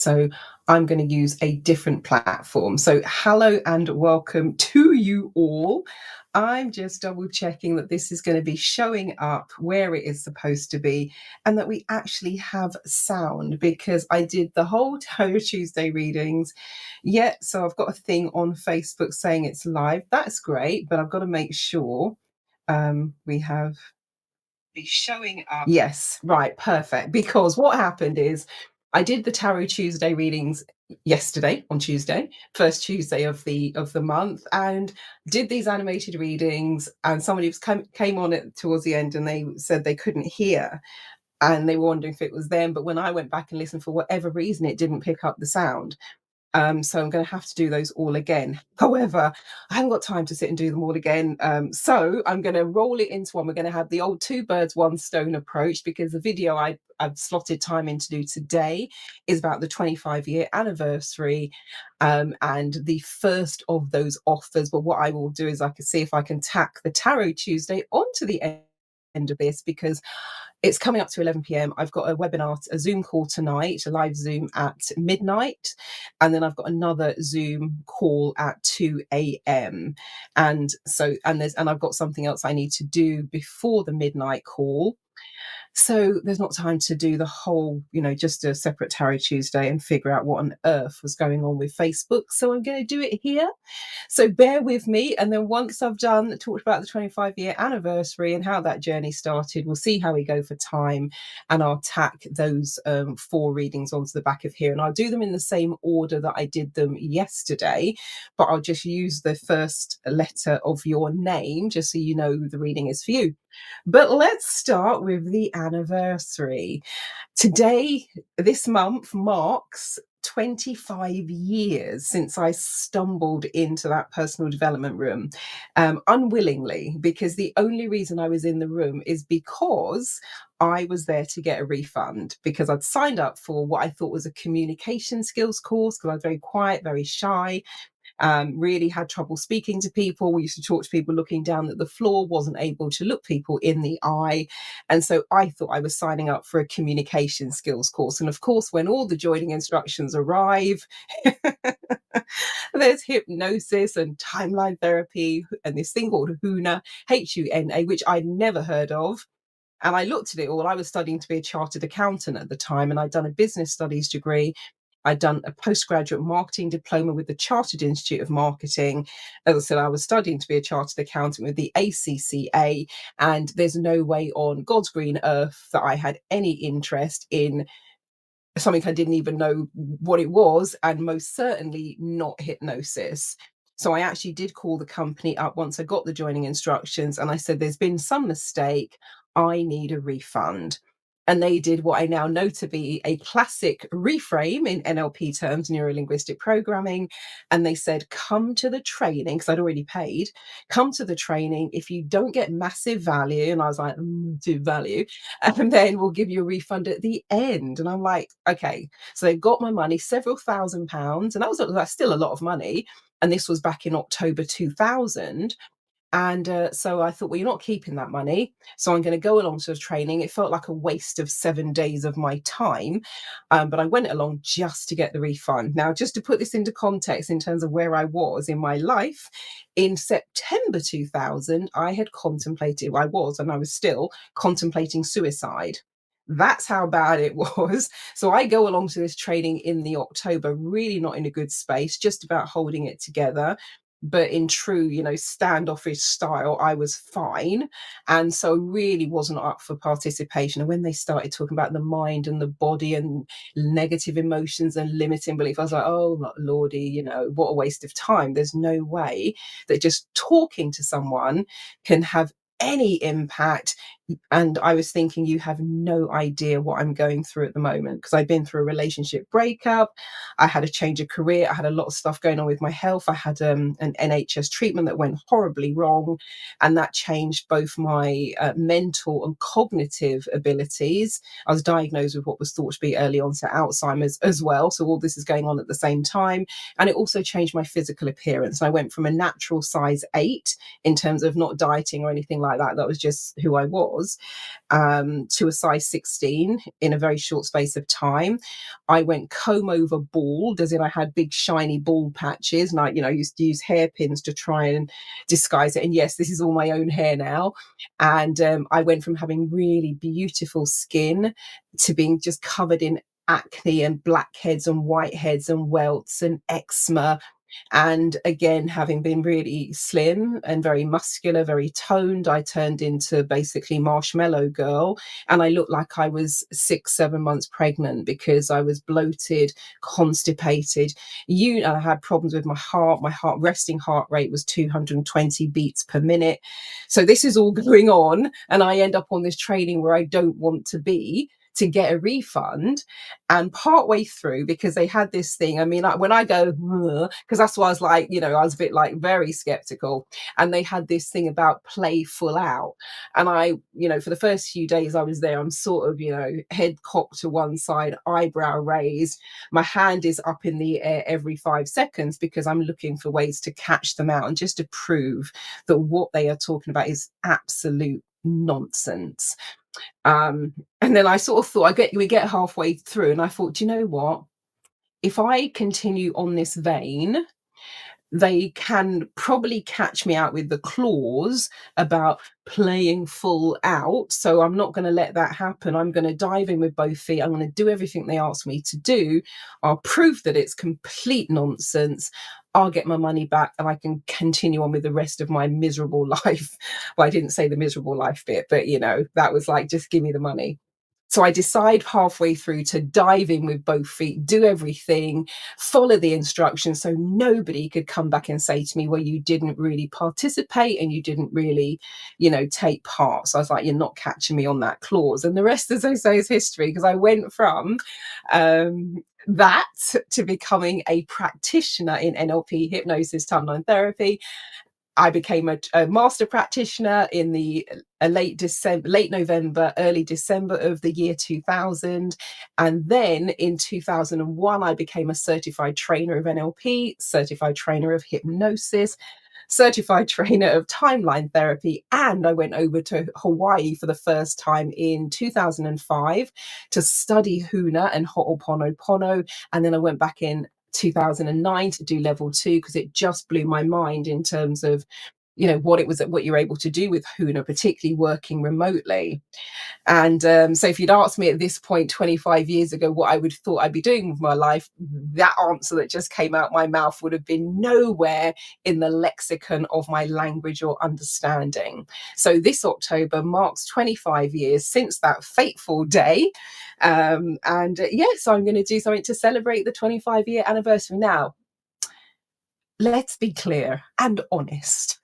So I'm going to use a different platform. So hello and welcome to you all. I'm just double checking that this is going to be showing up where it is supposed to be and that we actually have sound because I did the whole Tarot Tuesday readings. Yeah, so I've got a thing on Facebook saying it's live. That's great, but I've got to make sure we have be showing up. Yes, right, perfect. Because what happened is I did the Tarot Tuesday readings yesterday on Tuesday, first Tuesday of the month, and did these animated readings. And somebody came on it towards the end, and they said they couldn't hear, and they were wondering if it was them. But when I went back and listened, for whatever reason, it didn't pick up the sound. So I'm going to have to do those all again. However, I haven't got time to sit and do them all again. So I'm going to roll it into one. We're going to have the old two birds, one stone approach because the video I've slotted time in to do today is about the 25-year anniversary and the first of those offers. But what I will do is I can see if I can tack the Tarot Tuesday onto the end of this because it's coming up to 11 p.m. I've got a webinar, a Zoom call tonight, a live Zoom at midnight. And then I've got another Zoom call at 2 a.m. And I've got something else I need to do before the midnight call. So there's not time to do the whole, just a separate Tarot Tuesday and figure out what on earth was going on with Facebook. So I'm going to do it here. So bear with me. And then once I've talked about the 25-year anniversary and how that journey started, we'll see how we go for time. And I'll tack those 4 readings onto the back of here. And I'll do them in the same order that I did them yesterday. But I'll just use the first letter of your name, just so you know the reading is for you. But let's start with the anniversary. Today, this month, marks 25 years since I stumbled into that personal development room unwillingly, because the only reason I was in the room is because I was there to get a refund, because I'd signed up for what I thought was a communication skills course because I was very quiet, very shy. Really had trouble speaking to people. We used to talk to people looking down at the floor, wasn't able to look people in the eye. And so I thought I was signing up for a communication skills course. And of course, when all the joining instructions arrive, there's hypnosis and timeline therapy and this thing called HUNA, HUNA, which I'd never heard of. And I looked at it all. I was studying to be a chartered accountant at the time, and I'd done a business studies degree. I'd done a postgraduate marketing diploma with the Chartered Institute of Marketing. As I said, I was studying to be a chartered accountant with the ACCA, and there's no way on God's green earth that I had any interest in something I didn't even know what it was, and most certainly not hypnosis. So I actually did call the company up once I got the joining instructions, and I said, there's been some mistake. I need a refund. And they did what I now know to be a classic reframe in NLP terms, neuro linguistic programming. And they said, come to the training, because I'd already paid, come to the training. If you don't get massive value, and I was like, to value, and then we'll give you a refund at the end. And I'm like, okay. So they got my money, several £1,000s, and that's still a lot of money. And this was back in October 2000. And so I thought, well, you're not keeping that money, so I'm going to go along to the training. It felt like a waste of 7 days of my time, but I went along just to get the refund. Now, just to put this into context in terms of where I was in my life, in September 2000, I was still contemplating suicide. That's how bad it was. So I go along to this training in the October, really not in a good space, just about holding it together. But in true, standoffish style, I was fine. And so really wasn't up for participation. And when they started talking about the mind and the body and negative emotions and limiting belief, I was like, oh, Lordy, what a waste of time. There's no way that just talking to someone can have any impact. And I was thinking, you have no idea what I'm going through at the moment, because I've been through a relationship breakup. I had a change of career. I had a lot of stuff going on with my health. I had an NHS treatment that went horribly wrong, and that changed both my mental and cognitive abilities. I was diagnosed with what was thought to be early onset Alzheimer's as well. So all this is going on at the same time. And it also changed my physical appearance. I went from a natural size 8 in terms of not dieting or anything like that. That was just who I was, was, to a size 16 in a very short space of time. I went comb over bald, as in I had big shiny bald patches, and I, used to use hairpins to try and disguise it. And yes, this is all my own hair now. And I went from having really beautiful skin to being just covered in acne and blackheads and whiteheads and welts and eczema. And again, having been really slim and very muscular, very toned, I turned into basically Marshmallow Girl. And I looked like I was 6, 7 months pregnant because I was bloated, constipated. I had problems with my heart. My resting heart rate was 220 beats per minute. So this is all going on. And I end up on this training where I don't want to be, to get a refund. And partway through, because they had this thing, I mean, when I go, because that's why I was like, I was a bit like very skeptical. And they had this thing about play full out. And I, for the first few days I was there, I'm sort of, head cocked to one side, eyebrow raised. My hand is up in the air every 5 seconds because I'm looking for ways to catch them out and just to prove that what they are talking about is absolute nonsense. And then I sort of thought, we get halfway through, and I thought, do you know what? If I continue on this vein, they can probably catch me out with the clause about playing full out. So I'm not going to let that happen. I'm going to dive in with both feet. I'm going to do everything they ask me to do. I'll prove that it's complete nonsense. I'll get my money back and I can continue on with the rest of my miserable life. Well, I didn't say the miserable life bit, but that was like, just give me the money. So I decide halfway through to dive in with both feet, do everything, follow the instructions, so nobody could come back and say to me, well, you didn't really participate and you didn't really, take part. So I was like, you're not catching me on that clause. And the rest, as I say, is history, because I went from that to becoming a practitioner in NLP, hypnosis, timeline therapy. I became a master practitioner in the late November, early December of the year 2000. And then in 2001, I became a certified trainer of NLP, certified trainer of hypnosis, certified trainer of timeline therapy. And I went over to Hawaii for the first time in 2005 to study Huna and Ho'oponopono. And then I went back in 2009 to do level 2, because it just blew my mind in terms of what you're able to do with Huna, particularly working remotely. And so if you'd asked me at this point 25 years ago what I would thought I'd be doing with my life, that answer that just came out my mouth would have been nowhere in the lexicon of my language or understanding. So this October marks 25 years since that fateful day. Yes, I'm going to do something to celebrate the 25-year anniversary. Now, let's be clear and honest.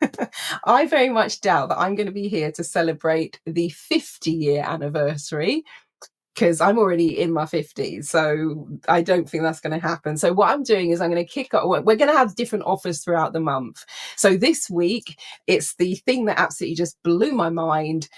I very much doubt that I'm going to be here to celebrate the 50-year anniversary, because I'm already in my 50s. So I don't think that's going to happen. So what I'm doing is I'm going to kick off. We're going to have different offers throughout the month. So this week, it's the thing that absolutely just blew my mind.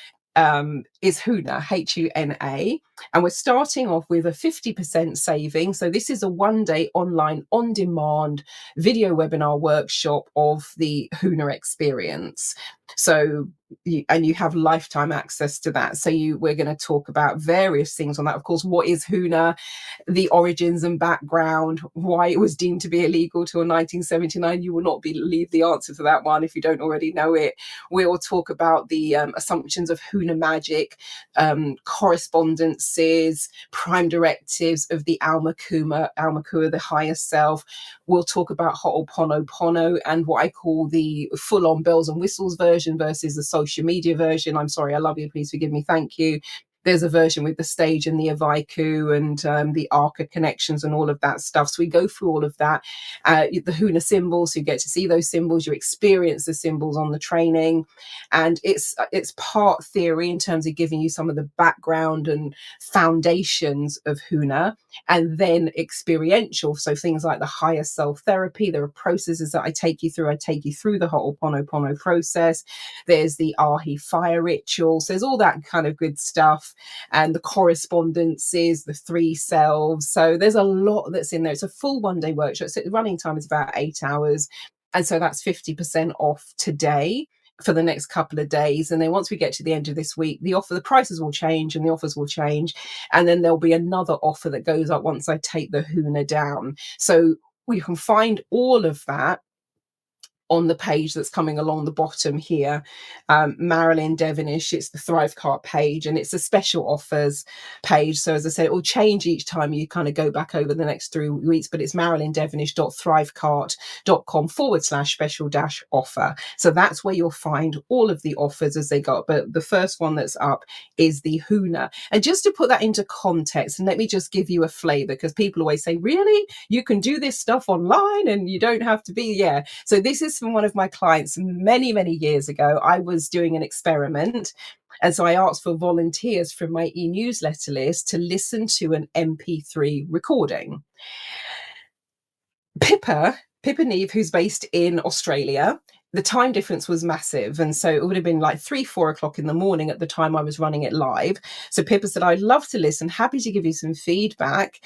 Is Huna, Huna, and we're starting off with a 50% saving. So this is a 1-day online on-demand video webinar workshop of the Huna experience. So you have lifetime access to that. So we're going to talk about various things on that. Of course, what is Huna, the origins and background, why it was deemed to be illegal till 1979. You will not believe the answer to that one if you don't already know it. We'll talk about the assumptions of Huna magic, correspondences, prime directives of the Aumakua, the higher self. We'll talk about Ho'oponopono and what I call the full-on bells and whistles version versus the social media version. I'm sorry, I love you, please forgive me, thank you. There's a version with the stage and the Avaiku and the Arca connections and all of that stuff. So we go through all of that. The Huna symbols, so you get to see those symbols, you experience the symbols on the training. And it's part theory in terms of giving you some of the background and foundations of Huna, and then experiential. So things like the higher self therapy, there are processes that I take you through. I take you through the Ho'oponopono process. There's the Ahi fire rituals. There's all that kind of good stuff. And the correspondences, the 3 selves. So there's a lot that's in there. It's a full 1-day workshop. So the running time is about 8 hours. And so that's 50% off today. for the next couple of days. And then once we get to the end of this week, the prices will change and the offers will change. And then there'll be another offer that goes up once I take the HUNA down. So we can find all of that on the page that's coming along the bottom here. Marilyn Devonish, it's the Thrivecart page, and it's a special offers page. So as I said, it will change each time you kind of go back over the next 3 weeks, but it's marilyndevonish.thrivecart.com/special dash offer. So that's where you'll find all of the offers as they go up. But the first one that's up is the HUNA. And just to put that into context, and let me just give you a flavor, because people always say, really? You can do this stuff online and you don't have to be, yeah. So this is from one of my clients many, many years ago. I was doing an experiment. And so I asked for volunteers from my e-newsletter list to listen to an MP3 recording. Pippa Neve, who's based in Australia, the time difference was massive. And so it would have been like 3-4 o'clock in the morning at the time I was running it live. So Pippa said, I'd love to listen, happy to give you some feedback,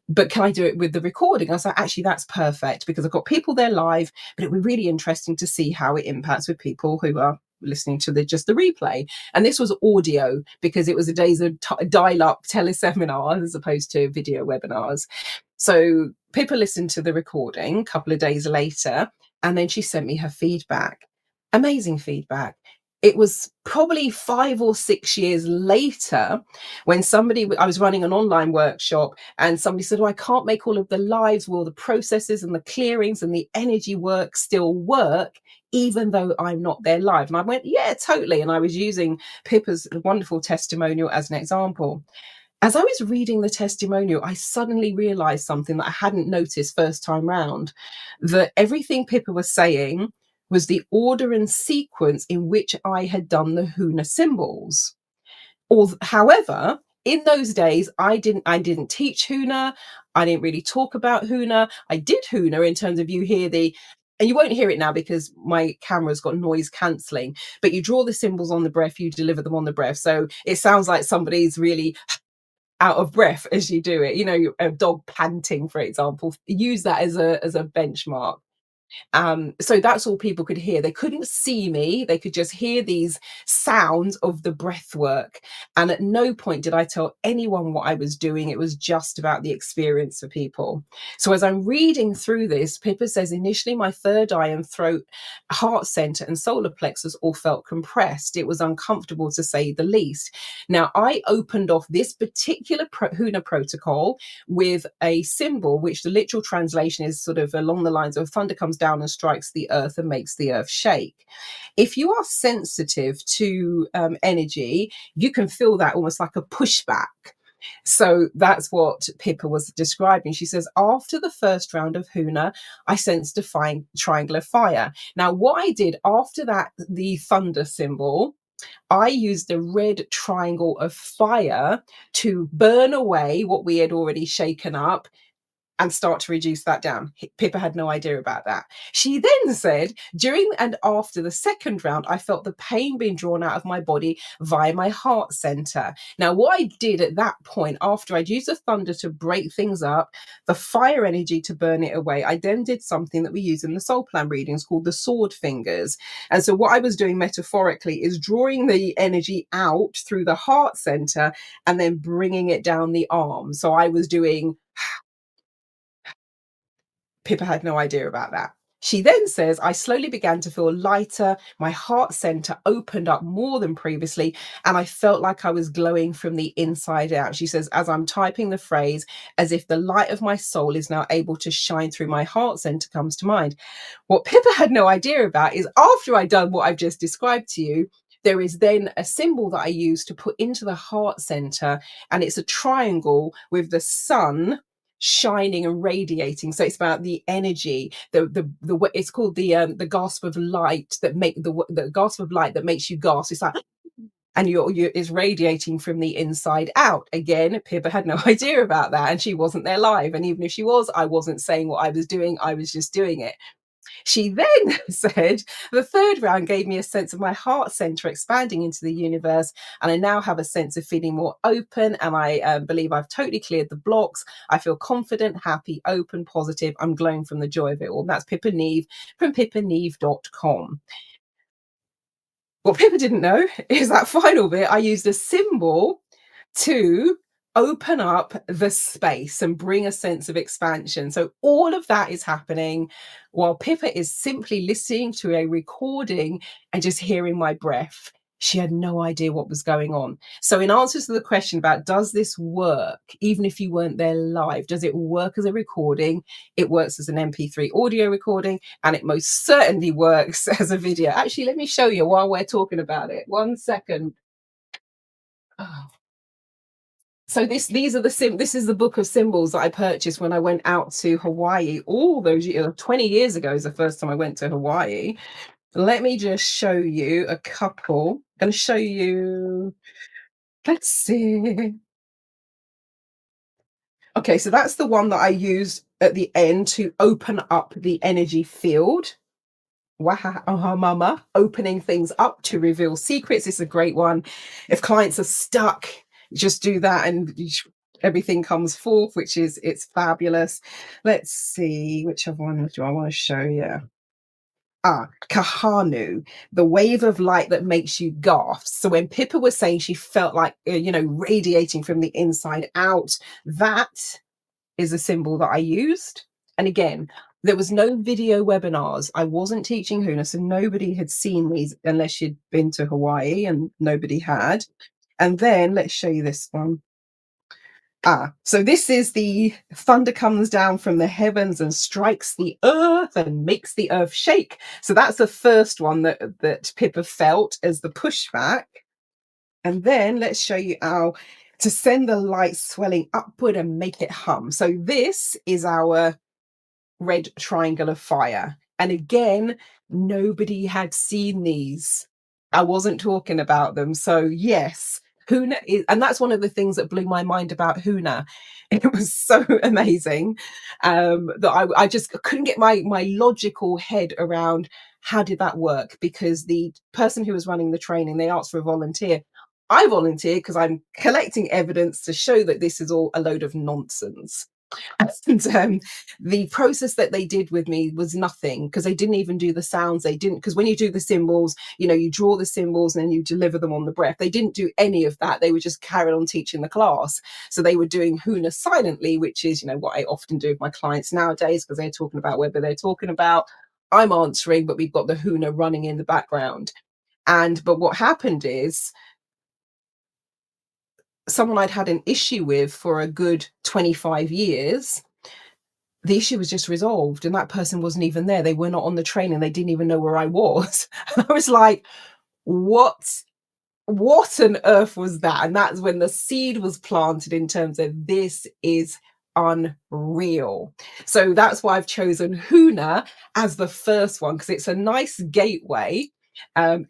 but can I do it with the recording? I was like, actually, that's perfect, because I've got people there live, but it would be really interesting to see how it impacts with people who are listening to just the replay. And this was audio, because it was a days of dial-up teleseminars as opposed to video webinars. So Pippa listened to the recording a couple of days later, and then she sent me her feedback. Amazing feedback. It was probably 5 or 6 years later when I was running an online workshop, and somebody said, oh, I can't make all of the lives. Will the processes and the clearings and the energy work still work, even though I'm not there live? And I went, yeah, totally. And I was using Pippa's wonderful testimonial as an example. As I was reading the testimonial, I suddenly realized something that I hadn't noticed first time round, that everything Pippa was saying was the order and sequence in which I had done the HUNA symbols. However, in those days, I didn't teach HUNA. I didn't really talk about HUNA. I did HUNA in terms of, you hear and you won't hear it now because my camera's got noise cancelling, but you draw the symbols on the breath, you deliver them on the breath. So it sounds like somebody's really out of breath as you do it. A dog panting, for example, use that as a benchmark. So that's all people could hear. They couldn't see me. They could just hear these sounds of the breath work. And at no point did I tell anyone what I was doing. It was just about the experience for people. So as I'm reading through this, Pippa says, initially my third eye and throat, heart center and solar plexus all felt compressed. It was uncomfortable, to say the least. Now, I opened off this particular HUNA protocol with a symbol, which the literal translation is sort of along the lines of thunder comes down and strikes the earth and makes the earth shake. If you are sensitive to energy, you can feel that almost like a pushback. So that's what Pippa was describing. She says, after the first round of HUNA, I sensed a fine triangle of fire. Now, what I did after that, the thunder symbol, I used a red triangle of fire to burn away what we had already shaken up and start to reduce that down. Pippa had no idea about that. She then said, during and after the second round, I felt the pain being drawn out of my body via my heart center. Now, what I did at that point, after I'd used the thunder to break things up, the fire energy to burn it away, I then did something that we use in the soul plan readings called the sword fingers. And so what I was doing metaphorically is drawing the energy out through the heart center and then bringing it down the arm. So I was doing... Pippa had no idea about that. She then says, I slowly began to feel lighter. My heart center opened up more than previously, and I felt like I was glowing from the inside out. She says, as I'm typing the phrase, as if the light of my soul is now able to shine through my heart center comes to mind. What Pippa had no idea about is after I'd done what I've just described to you, there is then a symbol that I use to put into the heart center, and it's a triangle with the sun shining and radiating. So it's about the energy, the it's called the gasp of light that the gasp of light that makes you gasp. It's like, and you're is radiating from the inside out. Again, Pippa had no idea about that, and she wasn't there live. And even if she was, I wasn't saying what I was doing. I was just doing it. She then said, the third round gave me a sense of my heart center expanding into the universe, and I now have a sense of feeling more open, and I believe I've totally cleared the blocks. I feel confident, happy, open, positive. I'm glowing from the joy of it all. And that's Pippa Neve from pippaneve.com. What people didn't know is that final bit, I used a symbol to open up the space and bring a sense of expansion. So all of that is happening while Pippa is simply listening to a recording and just hearing my breath. She had no idea what was going on. So, in answer to the question about does this work, even if you weren't there live, does it work as a recording? It works as an MP3 audio recording, and it most certainly works as a video. Actually, let me show you while we're talking about it. 1 second. Oh. So these are this is the book of symbols that I purchased when I went out to Hawaii all those years. 20 years ago is the first time I went to Hawaii. Let me just show you a couple. I'm going to show you, let's see. Okay, so that's the one that I used at the end to open up the energy field. Waha mama, opening things up to reveal secrets. It's a great one. If clients are stuck, just do that and everything comes forth, which is, it's fabulous. Let's see, which other one do I want to show you? Kahanu, the wave of light that makes you gasp. So when Pippa was saying she felt like, radiating from the inside out, that is a symbol that I used. And again, there was no video webinars. I wasn't teaching Huna, so nobody had seen these unless you'd been to Hawaii, and nobody had. And then let's show you this one. So this is the thunder comes down from the heavens and strikes the earth and makes the earth shake. So that's the first one that Pippa felt as the pushback. And then let's show you our to send the light swelling upward and make it hum. So this is our red triangle of fire. And again, nobody had seen these. I wasn't talking about them. So yes, Huna is, and that's one of the things that blew my mind about Huna. It was so amazing that I just couldn't get my logical head around how did that work, because the person who was running the training, they asked for a volunteer. I volunteered because I'm collecting evidence to show that this is all a load of nonsense. And the process that they did with me was nothing, because they didn't even do the sounds. They didn't, because when you do the symbols, you draw the symbols and then you deliver them on the breath. They didn't do any of that. They were just carried on teaching the class. So they were doing Huna silently, which is, what I often do with my clients nowadays, because they're talking about whether they're talking about, I'm answering, but we've got the Huna running in the background. But what happened is, someone I'd had an issue with for a good 25 years, the issue was just resolved, and that person wasn't even there. They were not on the train and they didn't even know where I was. And I was like, what on earth was that? And that's when the seed was planted in terms of this is unreal. So that's why I've chosen Huna as the first one, because it's a nice gateway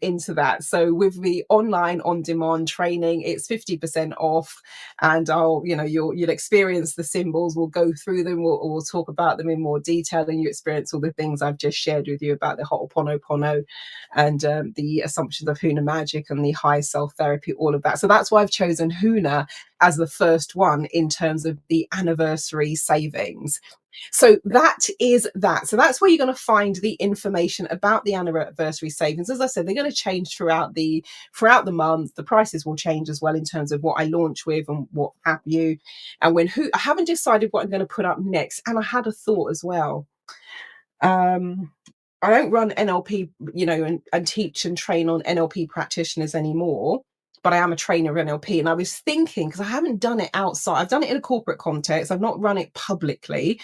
into that. So with the online on-demand training, it's 50% off, and you'll experience the symbols. We'll go through them. We'll talk about them in more detail, and you experience all the things I've just shared with you about the Ho'oponopono and the assumptions of Huna magic and the high self therapy, all of that. So that's why I've chosen Huna as the first one in terms of the anniversary savings. So that is that. So that's where you're going to find the information about the anniversary savings. As I said, they're going to change throughout the month. The prices will change as well in terms of what I launch with and what have you. And I haven't decided what I'm going to put up next. And I had a thought as well. I don't run NLP, and teach and train on NLP practitioners anymore, but I am a trainer of NLP. And I was thinking, because I haven't done it outside, I've done it in a corporate context. I've not run it publicly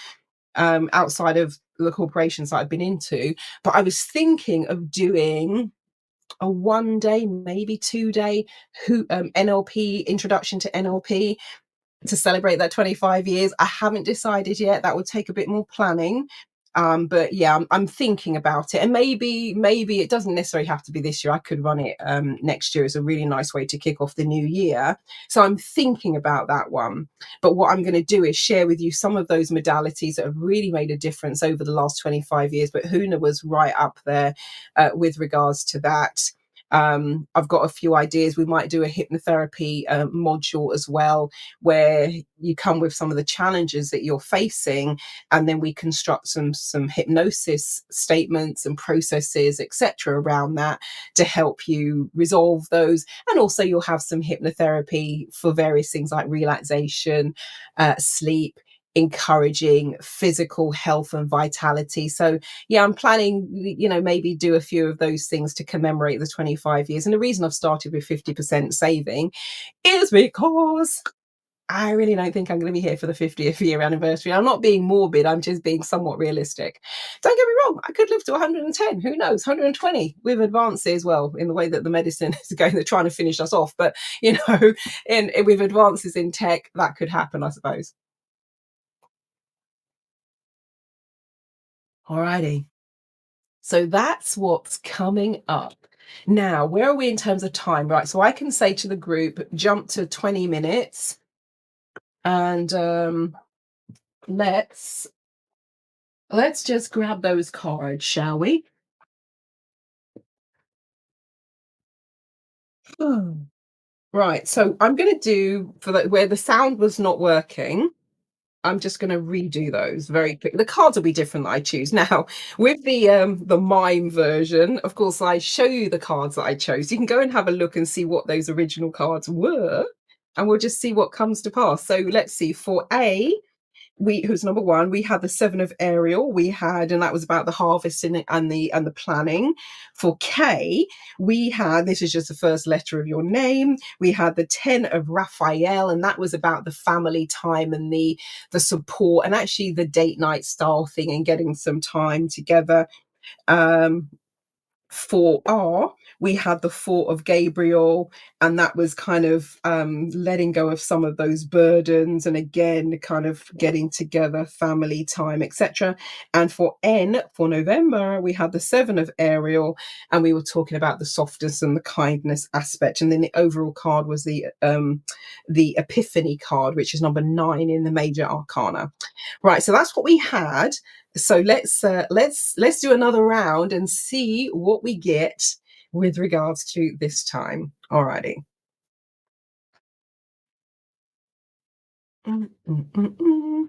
outside of the corporations that I've been into, but I was thinking of doing a 1 day, maybe 2 day NLP introduction to NLP to celebrate that 25 years. I haven't decided yet. That would take a bit more planning. But yeah, I'm thinking about it, and maybe it doesn't necessarily have to be this year. I could run it next year. It's a really nice way to kick off the new year. So I'm thinking about that one. But what I'm going to do is share with you some of those modalities that have really made a difference over the last 25 years. But Huna was right up there with regards to that. I've got a few ideas. We might do a hypnotherapy module as well, where you come with some of the challenges that you're facing, and then we construct some hypnosis statements and processes, etc., around that to help you resolve those. And also, you'll have some hypnotherapy for various things like relaxation, sleep, encouraging physical health and vitality. So yeah, I'm planning, maybe do a few of those things to commemorate the 25 years. And the reason I've started with 50% saving is because I really don't think I'm going to be here for the 50th year anniversary. I'm not being morbid, I'm just being somewhat realistic. Don't get me wrong, I could live to 110, who knows, 120 with advances, well, in the way that the medicine is going, they're trying to finish us off. But, with advances in tech, that could happen, I suppose. Alrighty. So that's what's coming up. Now, where are we in terms of time? Right. So I can say to the group, jump to 20 minutes and let's let's just grab those cards, shall we? Oh. Right. So I'm going to do for where the sound was not working. I'm just going to redo those very quick. The cards will be different that I choose. Now, with the mime version, of course, I show you the cards that I chose. You can go and have a look and see what those original cards were, and we'll just see what comes to pass. So let's see. For A, we who's number one, we had the seven of Ariel. We had, and that was about the harvesting and the planning. For K, we had, this is just the first letter of your name. We had the 10 of Raphael, and that was about the family time and the support and actually the date night style thing and getting some time together. um for R, we had the Four of Gabriel, and that was kind of letting go of some of those burdens, and again, kind of getting together, family time, etc. And for N, for November, we had the Seven of Ariel, and we were talking about the softness and the kindness aspect. And then the overall card was the Epiphany card, which is number 9 in the major arcana. Right, so that's what we had. So let's do another round and see what we get with regards to this time. Alrighty. Mm, mm, mm, mm.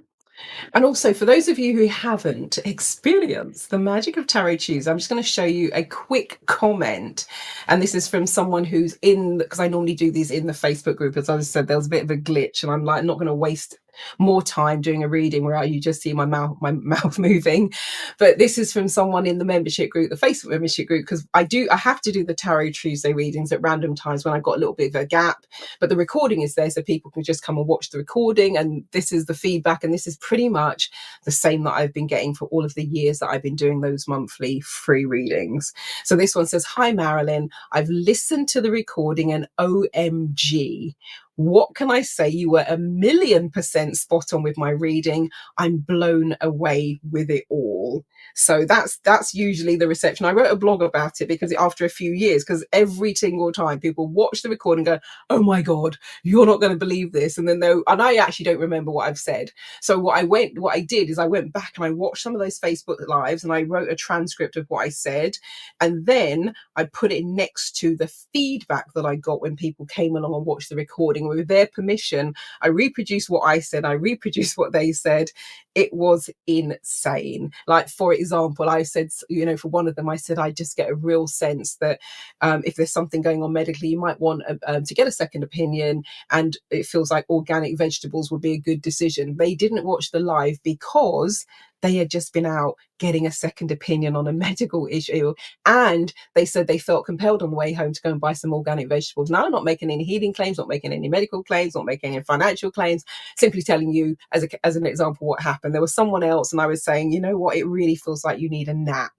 And also, for those of you who haven't experienced the magic of Tarot Tuesday, I'm just going to show you a quick comment. And this is from someone who's because I normally do these in the Facebook group. As I said, there was a bit of a glitch, and I'm like, not going to waste more time doing a reading where you just see my mouth moving. But this is from someone in the membership group, the Facebook membership group, because I have to do the Tarot Tuesday readings at random times when I've got a little bit of a gap. But the recording is there so people can just come and watch the recording, and this is the feedback, and this is pretty much the same that I've been getting for all of the years that I've been doing those monthly free readings. So this one says, "Hi Marilyn, I've listened to the recording and OMG, what can I say? You were 1,000,000% spot on with my reading. I'm blown away with it all." So that's usually the reception. I wrote a blog about it because after a few years, because every single time people watch the recording and go, "Oh my God, you're not going to believe this," and then and I actually don't remember what I've said. So what I did is I went back and I watched some of those Facebook lives and I wrote a transcript of what I said, and then I put it next to the feedback that I got when people came along and watched the recording. With their permission, I reproduced what I said, I reproduced what they said. It was insane. Like, for example, I said, for one of them, I said, I just get a real sense that if there's something going on medically, you might want to get a second opinion, and it feels like organic vegetables would be a good decision. They didn't watch the live because they had just been out getting a second opinion on a medical issue, and they said they felt compelled on the way home to go and buy some organic vegetables. Now, I'm not making any healing claims, not making any medical claims, not making any financial claims, simply telling you as an example what happened. There was someone else, and I was saying, you know what, it really feels like you need a nap,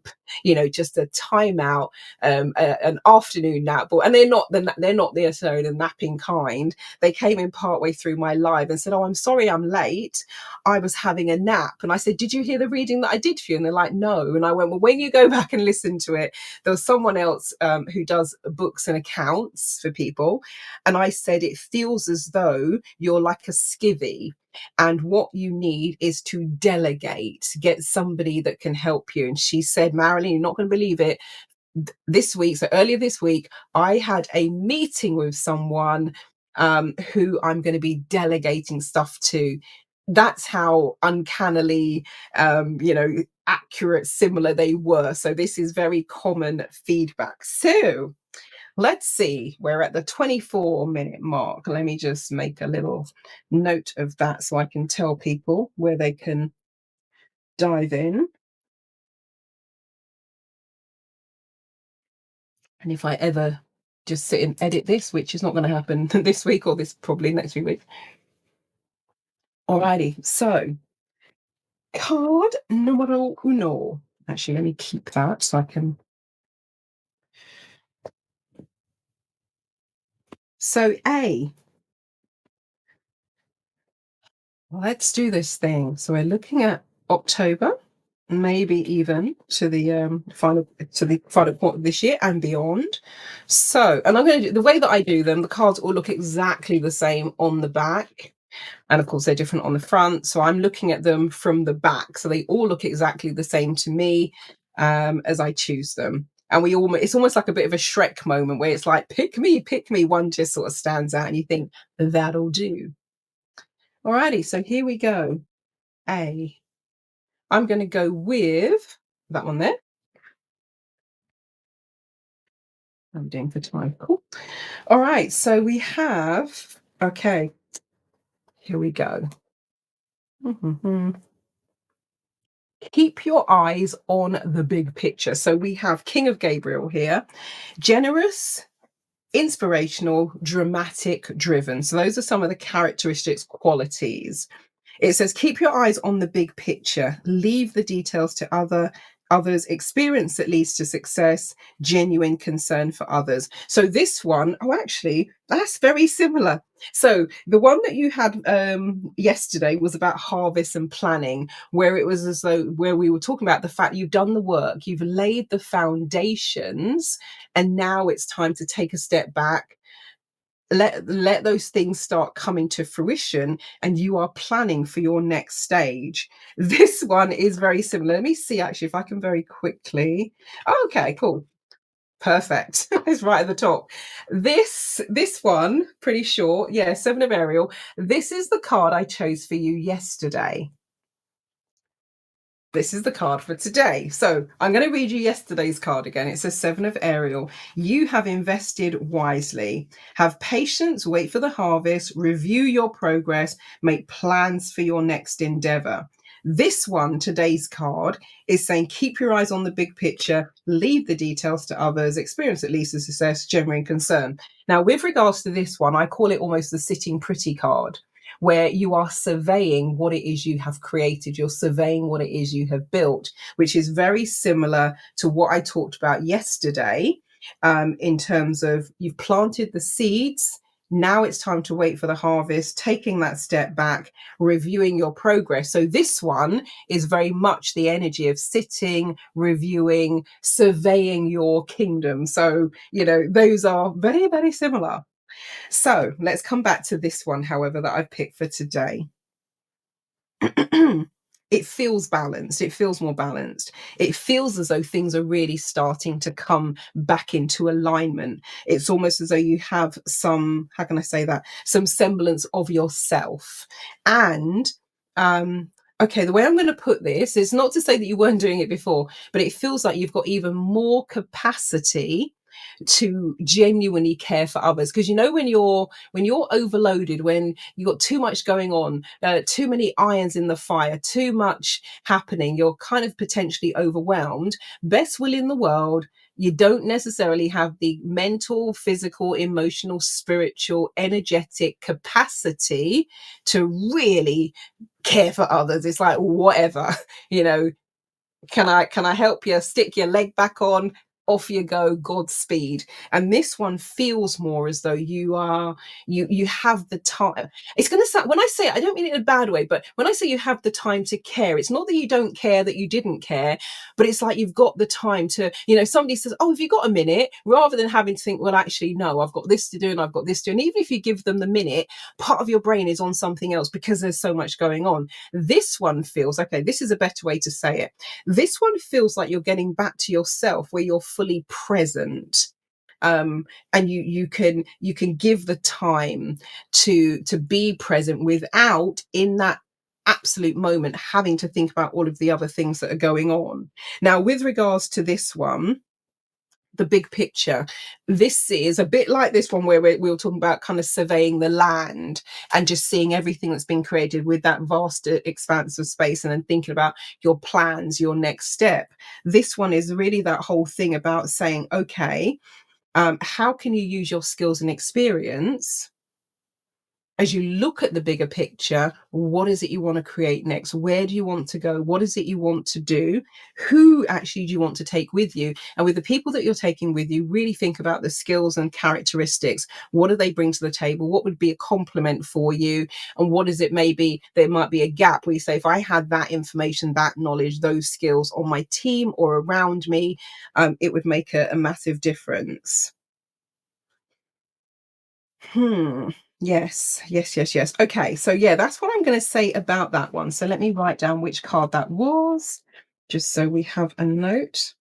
just a timeout, an afternoon nap. And they're not necessarily the napping kind. They came in partway through my live and said, "Oh, I'm sorry I'm late. I was having a nap." And I said, "Did you hear the reading that I did for you?" And they're like, "No." And I went, "Well, when you go back and listen to it, there was someone else who does books and accounts for people. And I said, it feels as though you're like a skivvy. And what you need is to delegate, get somebody that can help you." And she said, "Marilyn, you're not going to believe it. This week, so earlier this week, I had a meeting with someone who I'm going to be delegating stuff to. That's how uncannily, accurate, similar they were. So this is very common feedback. So let's see, we're at the 24-minute mark. Let me just make a little note of that so I can tell people where they can dive in. And if I ever just sit and edit this, which is not going to happen this week or this probably next few weeks. Alrighty, so card numero uno. Actually, let me keep that so I can. So A, let's do this thing. So we're looking at October, maybe even to the final quarter of this year and beyond. So, and I'm going to do the way that I do them. The cards all look exactly the same on the back, and of course they're different on the front. So I'm looking at them from the back, so they all look exactly the same to me as I choose them. And it's almost like a bit of a Shrek moment where it's like, pick me, pick me. One just sort of stands out, and you think that'll do. Alrighty, so here we go. A. I'm going to go with that one there. I'm doing for time. Cool. All right, so we have, okay, here we go. Keep your eyes on the big picture. So we have King of Gabriel here, generous, inspirational, dramatic, driven. So those are some of the characteristics, qualities. It says, keep your eyes on the big picture, leave the details to others, experience that leads to success, genuine concern for others. So this one, oh, actually, that's very similar. So the one that you had yesterday was about harvest and planning, where it was as though where we were talking about the fact you've done the work, you've laid the foundations, and now it's time to take a step back, let those things start coming to fruition, and you are planning for your next stage. This one is very similar. Let me see actually if I can very quickly. Okay, cool. Perfect. It's right at the top. This one, pretty short. Yeah, Seven of Ariel. This is the card I chose for you yesterday. This is the card for today. So I'm going to read you yesterday's card again. It says Seven of Ariel. You have invested wisely. Have patience, wait for the harvest, review your progress, make plans for your next endeavor. This one, today's card, is saying keep your eyes on the big picture, leave the details to others, experience at least a success, genuine concern. Now, with regards to this one, I call it almost the sitting pretty card, where you are surveying what it is you have created, you're surveying what it is you have built, which is very similar to what I talked about yesterday, in terms of you've planted the seeds. Now it's time to wait for the harvest, taking that step back, reviewing your progress. So this one is very much the energy of sitting, reviewing, surveying your kingdom. So, those are very, very similar. So let's come back to this one, however, that I've picked for today. It feels balanced. It feels more balanced. It feels as though things are really starting to come back into alignment. It's almost as though you have some, how can I say that? Some semblance of yourself. And, okay, the way I'm going to put this is not to say that you weren't doing it before, but it feels like you've got even more capacity to genuinely care for others, because when you're overloaded, when you've got too much going on, too many irons in the fire, too much happening, you're kind of potentially overwhelmed. Best will in the world, you don't necessarily have the mental, physical, emotional, spiritual, energetic capacity to really care for others. It's like, whatever, you know can I help you? Stick your leg back on, off you go, Godspeed. And this one feels more as though you have the time. It's going to sound, when I say it, I don't mean it in a bad way, but when I say you have the time to care, it's not that you don't care, that you didn't care, but it's like you've got the time to, somebody says, oh, have you got a minute? Rather than having to think, well, actually, no, I've got this to do and I've got this to do. And even if you give them the minute, part of your brain is on something else because there's so much going on. This one feels, okay, this is a better way to say it. This one feels like you're getting back to yourself, where you're fully present, and you can give the time to be present without in that absolute moment having to think about all of the other things that are going on. Now, with regards to this one, the big picture, this is a bit like this one where we were talking about kind of surveying the land and just seeing everything that's been created with that vast expanse of space, and then thinking about your plans, your next step. This one is really that whole thing about saying, okay, how can you use your skills and experience as you look at the bigger picture? What is it you want to create next? Where do you want to go? What is it you want to do? Who actually do you want to take with you? And with the people that you're taking with you, really think about the skills and characteristics. What do they bring to the table? What would be a compliment for you? And what is it, maybe there might be a gap where you say, if I had that information, that knowledge, those skills on my team or around me, it would make a massive difference. Hmm. Yes, yes, yes, yes. Okay, so yeah, that's what I'm going to say about that one. So let me write down which card that was, just so we have a note.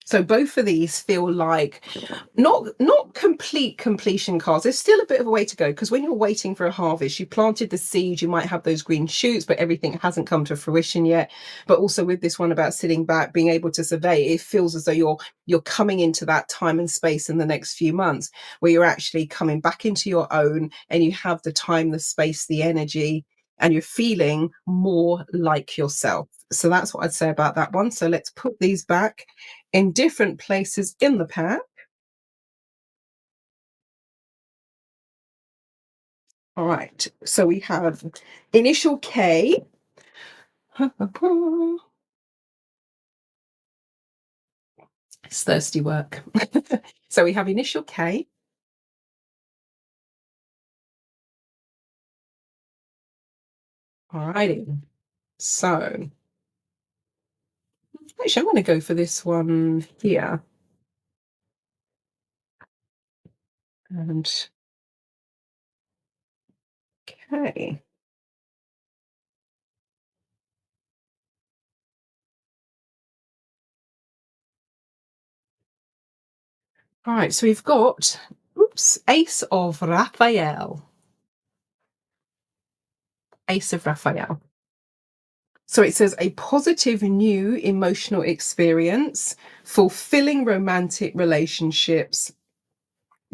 So both of these feel like not complete completion cards. There's still a bit of a way to go, because when you're waiting for a harvest, you planted the seed, you might have those green shoots, but everything hasn't come to fruition yet. But also with this one about sitting back, being able to survey, it feels as though you're coming into that time and space in the next few months where you're actually coming back into your own, and you have the time, the space, the energy, and you're feeling more like yourself. So that's what I'd say about that one. So let's put these back in different places in the pack. All right. So we have initial K. It's thirsty work. So we have initial K. All righty. So actually, I'm going to go for this one here. And okay. All right. So we've got, oops, Ace of Raphael. Ace of Raphael. So it says a positive new emotional experience, fulfilling romantic relationships,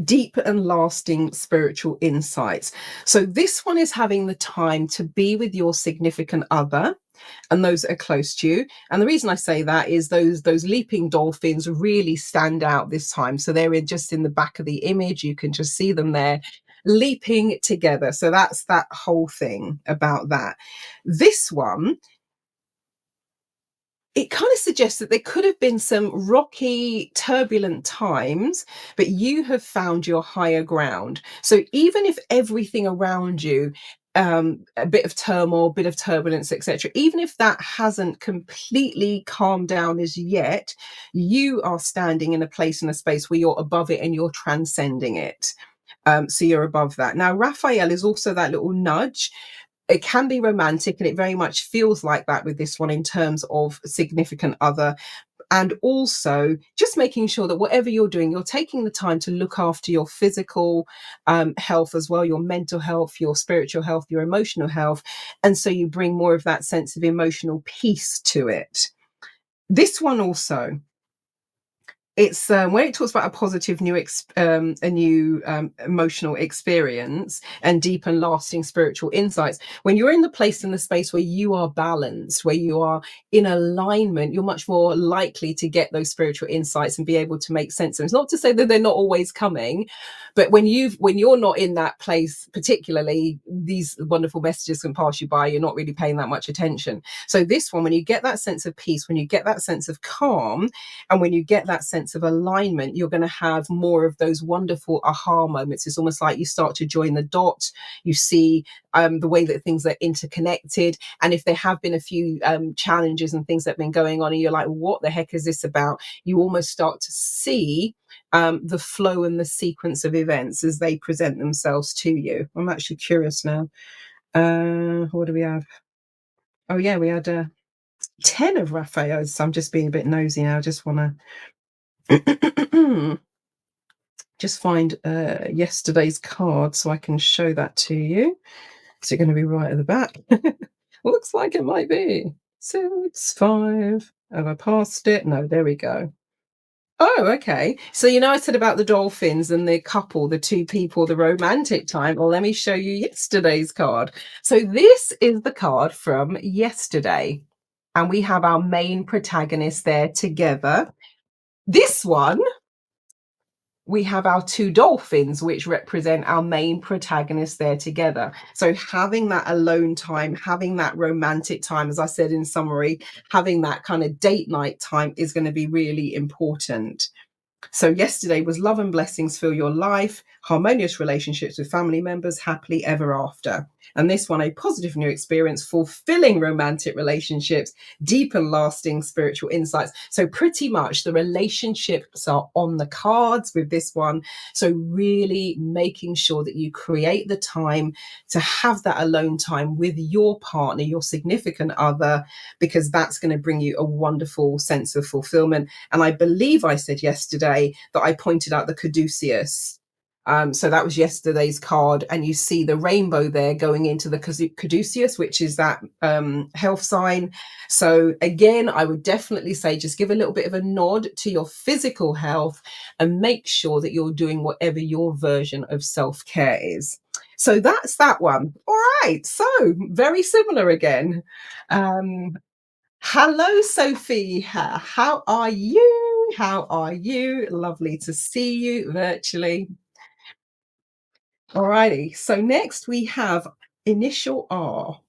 deep and lasting spiritual insights. So this one is having the time to be with your significant other and those that are close to you. And the reason I say that is those leaping dolphins really stand out this time. So they're just in the back of the image. You can just see them there leaping together. So that's that whole thing about that. This one, it kind of suggests that there could have been some rocky, turbulent times, but you have found your higher ground. So even if everything around you, a bit of turmoil, bit of turbulence, etc., even if that hasn't completely calmed down as yet, you are standing in a place, in a space where you're above it and you're transcending it. So you're above that. Now, Raphael is also that little nudge. It can be romantic, and it very much feels like that with this one in terms of significant other. And also just making sure that whatever you're doing, you're taking the time to look after your physical health as well, your mental health, your spiritual health, your emotional health. And so you bring more of that sense of emotional peace to it. This one also, it's when it talks about a positive new a new emotional experience and deep and lasting spiritual insights. When you're in the place, in the space where you are balanced, where you are in alignment, you're much more likely to get those spiritual insights and be able to make sense of it. It's not to say that they're not always coming, but when you're not in that place particularly, these wonderful messages can pass you by. You're not really paying that much attention. So this one, when you get that sense of peace, when you get that sense of calm, and when you get that sense of alignment, you're going to have more of those wonderful aha moments. It's almost like you start to join the dots. You see the way that things are interconnected. And if there have been a few challenges and things that have been going on, and you're like, what the heck is this about? You almost start to see the flow and the sequence of events as they present themselves to you. I'm actually curious now. What do we have? Oh, yeah, we had 10 of Raphael's. So I'm just being a bit nosy now. I just want to just find yesterday's card so I can show that to you. Is it going to be right at the back? Looks like it might be. 6, 5. Have I passed it? No, there we go. Oh, okay. So, I said about the dolphins and the couple, the two people, the romantic time. Well, let me show you yesterday's card. So, this is the card from yesterday, and we have our main protagonist there together. This one, we have our two dolphins, which represent our main protagonists there together. So, having that alone time, having that romantic time, as I said in summary, having that kind of date night time is going to be really important. So, yesterday was love and blessings fill your life, harmonious relationships with family members, happily ever after. And this one, a positive new experience, fulfilling romantic relationships, deep and lasting spiritual insights. So, pretty much the relationships are on the cards with this one. So, really making sure that you create the time to have that alone time with your partner, your significant other, because that's going to bring you a wonderful sense of fulfillment. And I believe I said yesterday that I pointed out the caduceus. So that was yesterday's card, and you see the rainbow there going into the caduceus, which is that health sign. So again, I would definitely say just give a little bit of a nod to your physical health and make sure that you're doing whatever your version of self-care is. So that's that one. All right. So very similar again. Um, Hello, Sophie. How are you? How are you? Lovely to see you virtually. Alrighty. So next we have initial R,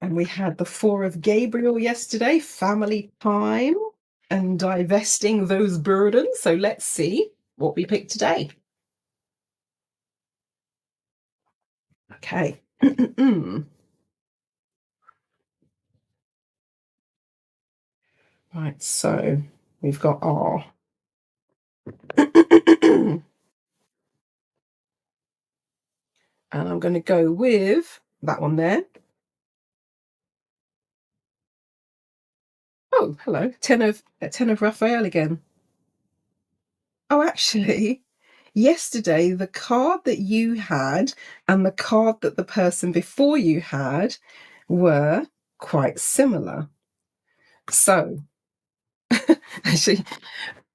and we had the Four of Gabriel yesterday, family time and divesting those burdens. So let's see what we pick today. Okay. Right. So we've got R. And I'm going to go with that one there. Oh, hello. 10 of Raphael again. Oh, actually, yesterday the card that you had and the card that the person before you had were quite similar. So, actually,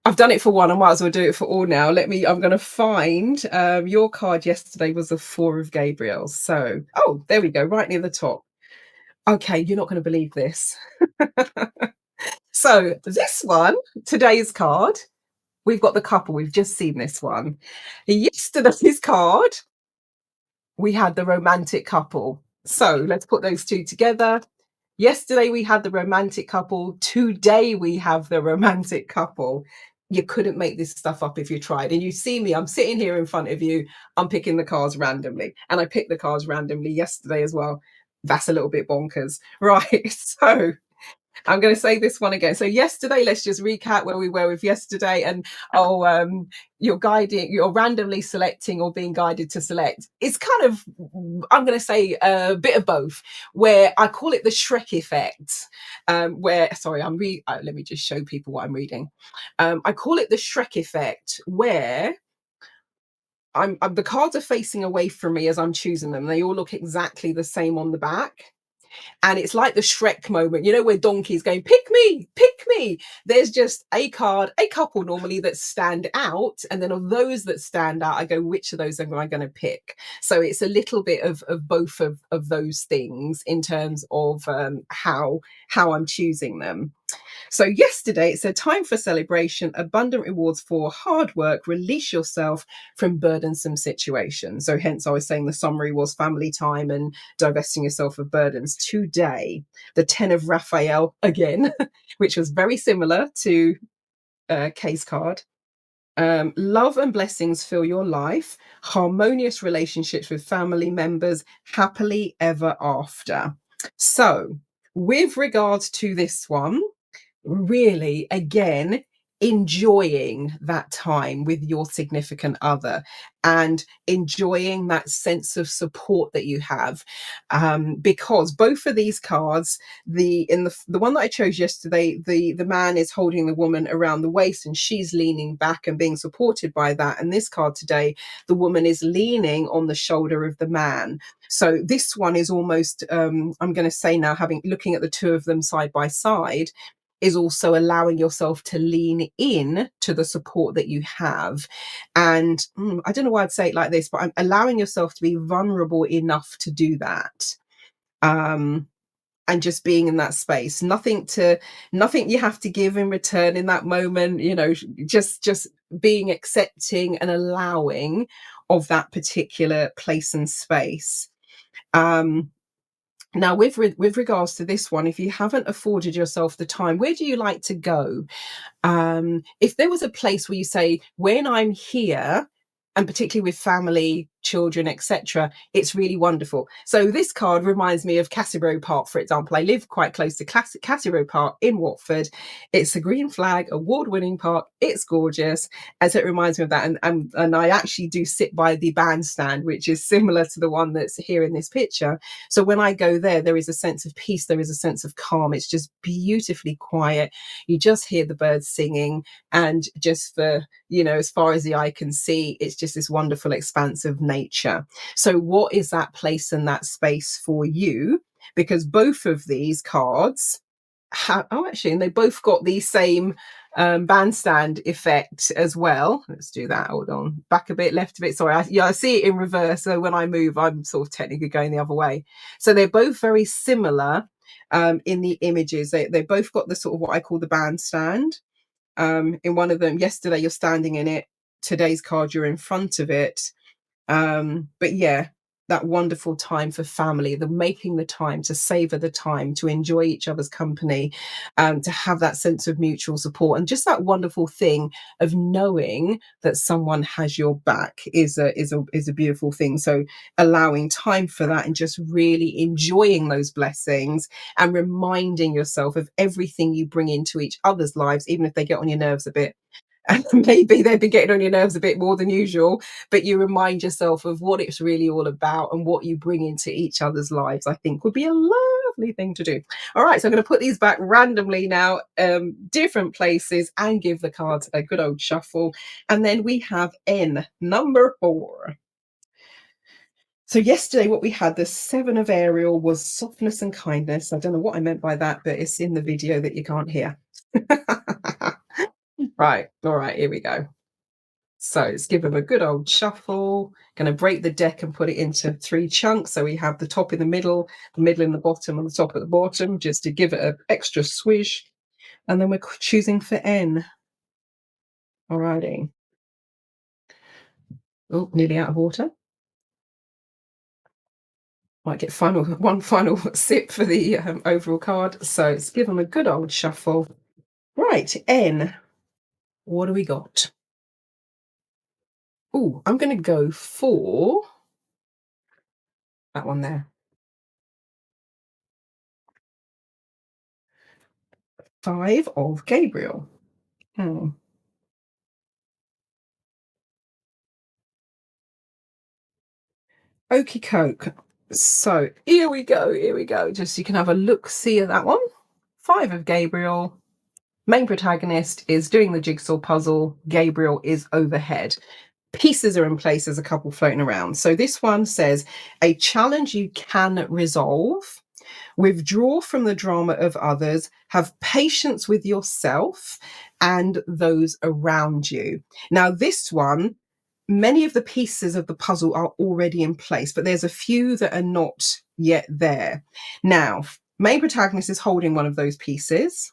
I've done it for one. I might as well do it for all now. I'm going to find your card yesterday was the Four of Gabriel. So, oh, there we go, right near the top. Okay, you're not going to believe this. So, this one, today's card, we've got the couple. We've just seen this one. Yesterday's card, we had the romantic couple. So let's put those two together. Yesterday we had the romantic couple. Today we have the romantic couple. You couldn't make this stuff up if you tried. And you see me, I'm sitting here in front of you. I'm picking the cards randomly. And I picked the cards randomly yesterday as well. That's a little bit bonkers. Right. So I'm going to say this one again. So yesterday, let's just recap where we were with yesterday. And you're randomly selecting or being guided to select. It's kind of, I'm going to say a bit of both, where I call it the Shrek effect. Let me just show people what I'm reading. I call it the Shrek effect, where the cards are facing away from me as I'm choosing them. They all look exactly the same on the back. And it's like the Shrek moment, where Donkey's going, pick me, pick me. There's just a couple normally that stand out. And then of those that stand out, I go, which of those am I going to pick? So it's a little bit of both of those things in terms of how I'm choosing them. So yesterday it said time for celebration, abundant rewards for hard work, release yourself from burdensome situations. So hence I was saying the summary was family time and divesting yourself of burdens. Today, the 10 of Raphael again, which was very similar to Kay's card. Love and blessings fill your life, harmonious relationships with family members, happily ever after. So with regards to this one, really, again, enjoying that time with your significant other and enjoying that sense of support that you have, because both of these cards, the one that I chose yesterday, the man is holding the woman around the waist and she's leaning back and being supported by that, and this card today, the woman is leaning on the shoulder of the man. So this one is almost, I'm going to say now, having looking at the two of them side by side, is also allowing yourself to lean in to the support that you have. And I don't know why I'd say it like this, but I'm allowing yourself to be vulnerable enough to do that. Um, and just being in that space, nothing you have to give in return in that moment, just being accepting and allowing of that particular place and space. Um, Now, with regards to this one, if you haven't afforded yourself the time, where do you like to go? If there was a place where you say, when I'm here, and particularly with family, children, etc., it's really wonderful. So this card reminds me of Cassibrot Park, for example. I live quite close to Cassibrot Park in Watford. It's a green flag award-winning park. It's gorgeous, and so it reminds me of that. And I actually do sit by the bandstand, which is similar to the one that's here in this picture. So when I go there, there is a sense of peace. There is a sense of calm. It's just beautifully quiet. You just hear the birds singing, and just for, as far as the eye can see, it's just this wonderful expanse of nature. So what is that place and that space for you? Because both of these cards actually, and they both got the same bandstand effect as well. Let's do that. Hold on, back a bit, left a bit. Sorry, I see it in reverse. So when I move, I'm sort of technically going the other way. So they're both very similar in the images. They both got the sort of what I call the bandstand. In one of them, yesterday you're standing in it. Today's card, you're in front of it. But yeah, that wonderful time for family, the making the time to savor the time to enjoy each other's company, to have that sense of mutual support, and just that wonderful thing of knowing that someone has your back is a beautiful thing. So allowing time for that and just really enjoying those blessings and reminding yourself of everything you bring into each other's lives, even if they get on your nerves a bit. And maybe they've been getting on your nerves a bit more than usual, but you remind yourself of what it's really all about and what you bring into each other's lives, I think would be a lovely thing to do. All right, so I'm going to put these back randomly now, different places, and give the cards a good old shuffle. And then we have N, number 4. So yesterday, what we had, the 7 of Ariel, was softness and kindness. I don't know what I meant by that, but it's in the video that you can't hear. Right, all right, here we go. So let's give them a good old shuffle. Going to break the deck and put it into 3 chunks. So we have the top in the middle in the bottom, and the top at the bottom, just to give it an extra swish. And then we're choosing for N. Alrighty. Oh, nearly out of water. Might get one final sip for the overall card. So let's give them a good old shuffle. Right, N. What do we got? Oh, I'm going to go for that one there. 5 of Gabriel. Okie coke. So here we go. Here we go. Just so you can have a look, see at that one. 5 of Gabriel. Main protagonist is doing the jigsaw puzzle. Gabriel is overhead. Pieces are in place. There's a couple floating around. So this one says a challenge you can resolve. Withdraw from the drama of others. Have patience with yourself and those around you. Now, this one, many of the pieces of the puzzle are already in place, but there's a few that are not yet there. Now, main protagonist is holding one of those pieces,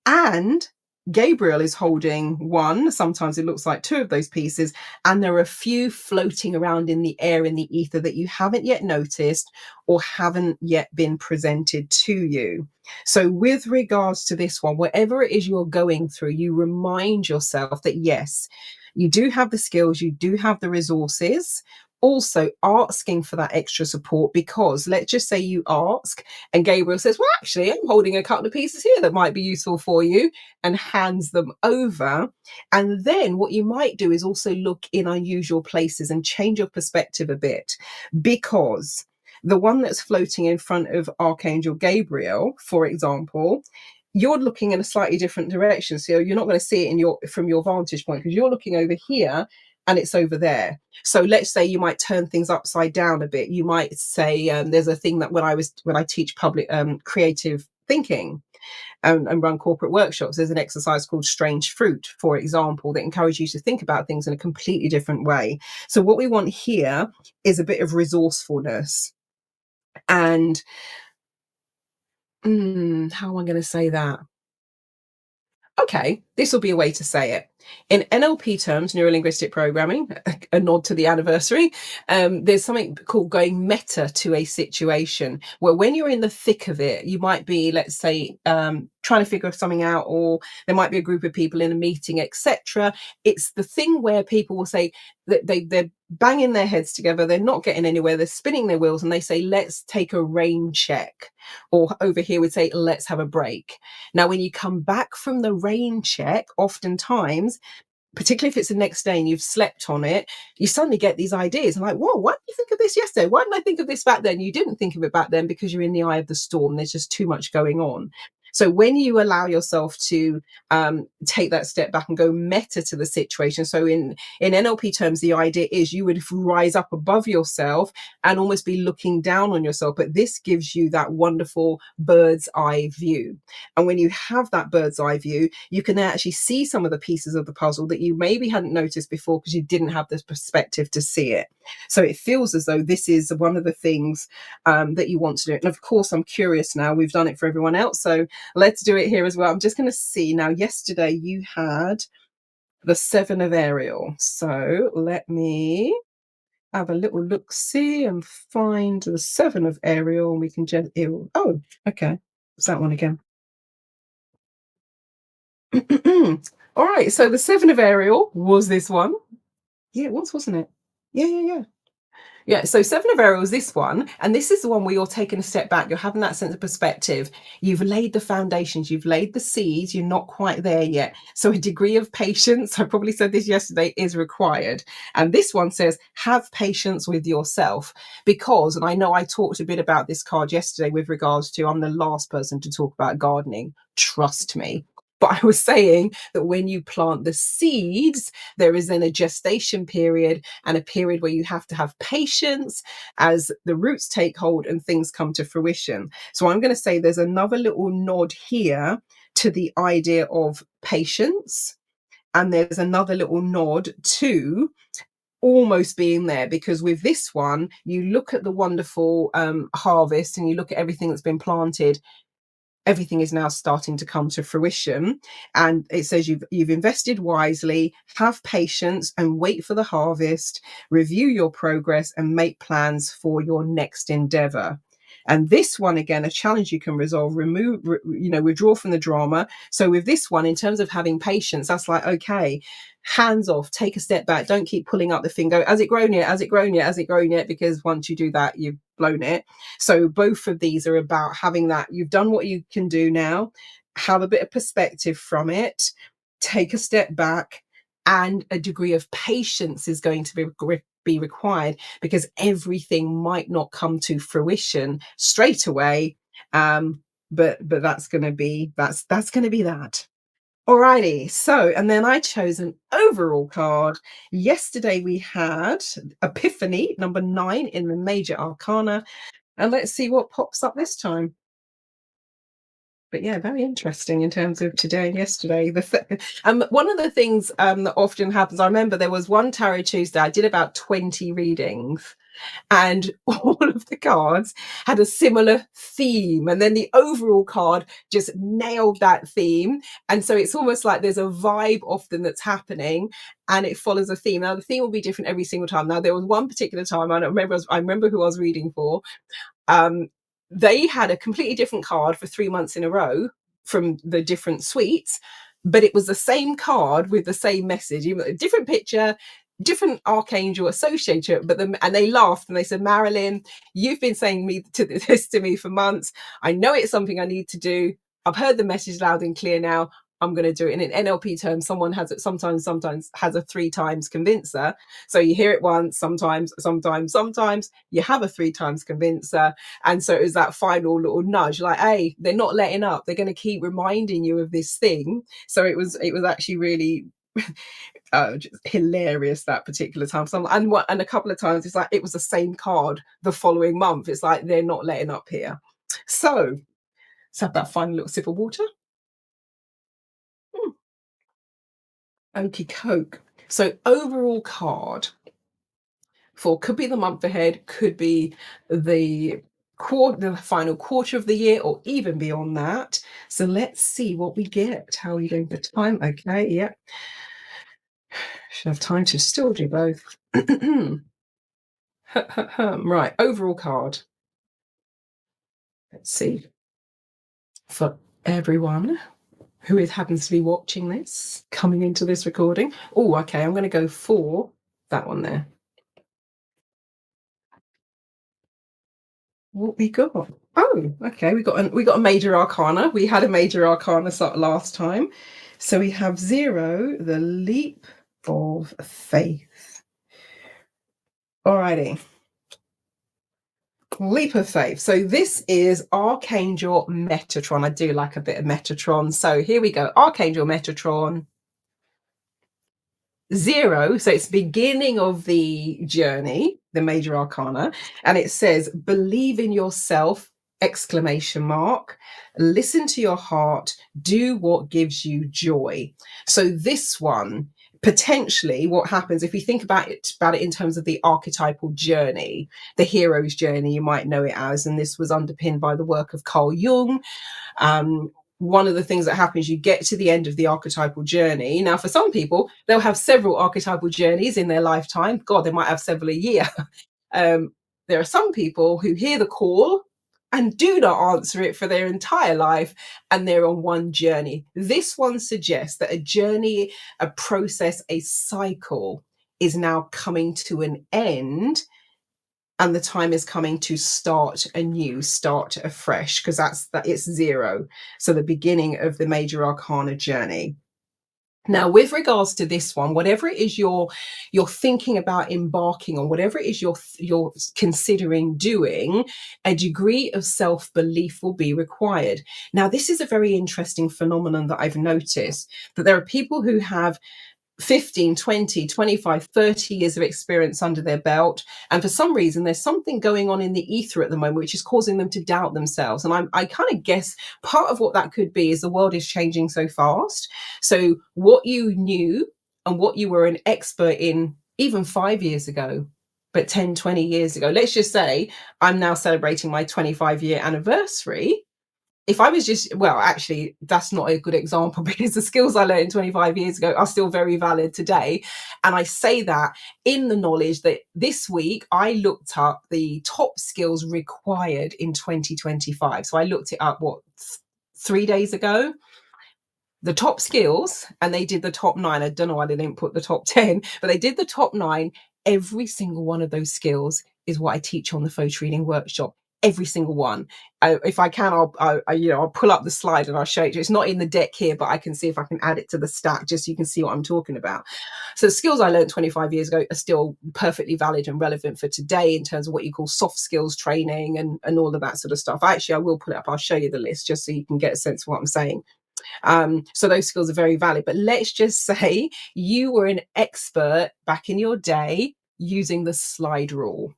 and Gabriel is holding one. Sometimes it looks like 2 of those pieces, and there are a few floating around in the air, in the ether, that you haven't yet noticed or haven't yet been presented to you. So with regards to this one, whatever it is you're going through, you remind yourself that yes, you do have the skills, you do have the resources, also asking for that extra support, because let's just say you ask and Gabriel says, well, actually, I'm holding a couple of pieces here that might be useful for you, and hands them over. And then what you might do is also look in unusual places and change your perspective a bit, because the one that's floating in front of Archangel Gabriel, for example, you're looking in a slightly different direction. So you're not going to see it in your from your vantage point, because you're looking over here and it's over there. So let's say you might turn things upside down a bit. You might say, there's a thing that when I teach public creative thinking and run corporate workshops, there's an exercise called Strange Fruit, for example, that encourages you to think about things in a completely different way. So what we want here is a bit of resourcefulness. And how am I going to say that? Okay, this will be a way to say it. In NLP terms, neuro linguistic programming, a nod to the anniversary, there's something called going meta to a situation, where when you're in the thick of it, you might be, let's say, trying to figure something out, or there might be a group of people in a meeting, etc. It's the thing where people will say that they're banging their heads together, they're not getting anywhere, they're spinning their wheels, and they say, let's take a rain check. Or over here, we'd say, let's have a break. Now, when you come back from the rain check, oftentimes, particularly if it's the next day and you've slept on it, you suddenly get these ideas. I'm like, whoa, why didn't you think of this yesterday? Why didn't I think of this back then? You didn't think of it back then because you're in the eye of the storm. There's just too much going on. So when you allow yourself to take that step back and go meta to the situation, so in NLP terms, the idea is you would rise up above yourself and almost be looking down on yourself. But this gives you that wonderful bird's eye view. And when you have that bird's eye view, you can actually see some of the pieces of the puzzle that you maybe hadn't noticed before because you didn't have this perspective to see it. So it feels as though this is one of the things that you want to do. And of course, I'm curious now, we've done it for everyone else, so let's do it here as well. I'm just going to see now. Yesterday you had the 7 of Ariel, so let me have a little look see and find the 7 of Ariel, and we can just oh, okay, it's that one again. All right, so the 7 of Ariel was this one. Yeah, it was, wasn't it? Yeah. Yeah, so 7 of Ariel is this one, and this is the one where you're taking a step back, you're having that sense of perspective, you've laid the foundations, you've laid the seeds, you're not quite there yet. So a degree of patience, I probably said this yesterday, is required. And this one says, have patience with yourself, because, and I know I talked a bit about this card yesterday with regards to, I'm the last person to talk about gardening, trust me. But I was saying that when you plant the seeds, there is then a gestation period and a period where you have to have patience as the roots take hold and things come to fruition. So I'm going to say there's another little nod here to the idea of patience. And there's another little nod to almost being there, because with this one, you look at the wonderful harvest and you look at everything that's been planted. Everything is now starting to come to fruition, and it says you've invested wisely, have patience and wait for the harvest, review your progress and make plans for your next endeavor. And this one, again, a challenge you can resolve, withdraw from the drama. So with this one, in terms of having patience, that's like, okay, hands off, take a step back, don't keep pulling up the finger, has it grown yet, has it grown yet, has it grown yet, because once you do that, you've blown it. So both of these are about having that, you've done what you can do now, have a bit of perspective from it, take a step back, and a degree of patience is going to be required, because everything might not come to fruition straight away. But that's going to be that. Alrighty, so, and then I chose an overall card. Yesterday we had Epiphany, number 9 in the Major Arcana, and let's see what pops up this time. But yeah, very interesting in terms of today and yesterday. One of the things that often happens, I remember there was one Tarot Tuesday, I did about 20 readings, and all of the cards had a similar theme, and then the overall card just nailed that theme. And so it's almost like there's a vibe often that's happening and it follows a theme. Now the theme will be different every single time. Now there was one particular time, I remember who I was reading for. They had a completely different card for 3 months in a row from the different suites, but it was the same card with the same message, even a different picture, different archangel associated, but and they laughed and they said, Marilyn, you've been saying this to me for months. I know it's something I need to do. I've heard the message loud and clear now. I'm going to do it. And in NLP terms, someone has it sometimes has a 3 times convincer. So you hear it once, sometimes you have a 3 times convincer. And so it was that final little nudge, like, hey, they're not letting up. They're going to keep reminding you of this thing. So it was actually really just hilarious that particular time. And a couple of times it's like it was the same card the following month. It's like they're not letting up here. So let's have that final little sip of water. Okie coke. So overall card for could be the month ahead, could be the the final quarter of the year, or even beyond that. So let's see what we get. How are you doing for time? Okay, yeah. Should have time to still do both. Right, overall card. Let's see. For everyone who happens to be watching this, coming into this recording. Oh, okay, I'm going to go for that one there. What we got? Oh, okay, we got a major arcana. We had a major arcana last time. So we have 0, the leap of faith. Alrighty. Leap of faith. So this is Archangel Metatron. I do like a bit of Metatron. So here we go. Archangel Metatron. 0. So it's beginning of the journey, the major arcana. And it says, believe in yourself, exclamation mark. Listen to your heart. Do what gives you joy. So this one, potentially what happens if you think about it in terms of the archetypal journey, the hero's journey, you might know it as, and this was underpinned by the work of Carl Jung. One of the things that happens, you get to the end of the archetypal journey. Now, for some people, they'll have several archetypal journeys in their lifetime. God, they might have several a year. There are some people who hear the call and do not answer it for their entire life, and they're on one journey. This one suggests that a journey, a process, a cycle is now coming to an end, and the time is coming to start anew, start afresh, because it's 0. So the beginning of the major arcana journey. Now, with regards to this one, whatever it is you're thinking about embarking on, whatever it is you're considering doing, a degree of self-belief will be required. Now, this is a very interesting phenomenon that I've noticed, that there are people who have 15, 20, 25, 30 years of experience under their belt. And for some reason, there's something going on in the ether at the moment, which is causing them to doubt themselves. And I kind of guess part of what that could be is the world is changing so fast. So what you knew and what you were an expert in even 5 years ago, but 10, 20 years ago, let's just say I'm now celebrating my 25-year anniversary. If I was just, well, actually, that's not a good example, because the skills I learned 25 years ago are still very valid today. And I say that in the knowledge that this week I looked up the top skills required in 2025. So I looked it up, 3 days ago? The top skills, and they did the top 9. I don't know why they didn't put the top 10, but they did the top 9. Every single one of those skills is what I teach on the photo reading workshop. Every single one. If I can, I'll pull up the slide and I'll show it. It's not in the deck here, but I can see if I can add it to the stack, just so you can see what I'm talking about. So the skills I learned 25 years ago are still perfectly valid and relevant for today in terms of what you call soft skills training and all of that sort of stuff. Actually, I will pull it up. I'll show you the list just so you can get a sense of what I'm saying. So those skills are very valid. But let's just say you were an expert back in your day using the slide rule.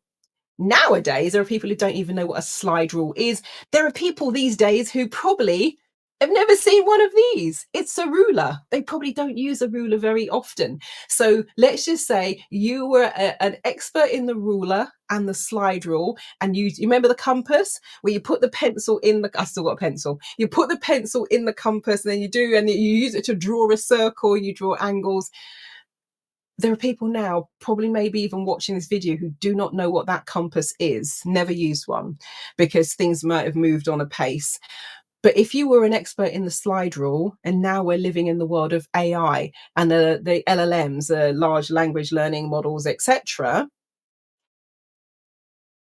Nowadays, there are people who don't even know what a slide rule is. There are people these days who probably have never seen one of these. It's a ruler. They probably don't use a ruler very often. So let's just say you were an expert in the ruler and the slide rule, and you remember the compass where you put the pencil in the, I still got a pencil. You put the pencil in the compass, and then you use it to draw a circle, you draw angles. There are people now, probably maybe even watching this video, who do not know what that compass is, never used one, because things might have moved on a pace. But if you were an expert in the slide rule, and now we're living in the world of AI and the LLMs, large language learning models, etc.,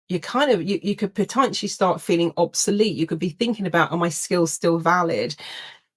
you could potentially start feeling obsolete. You could be thinking about, are my skills still valid?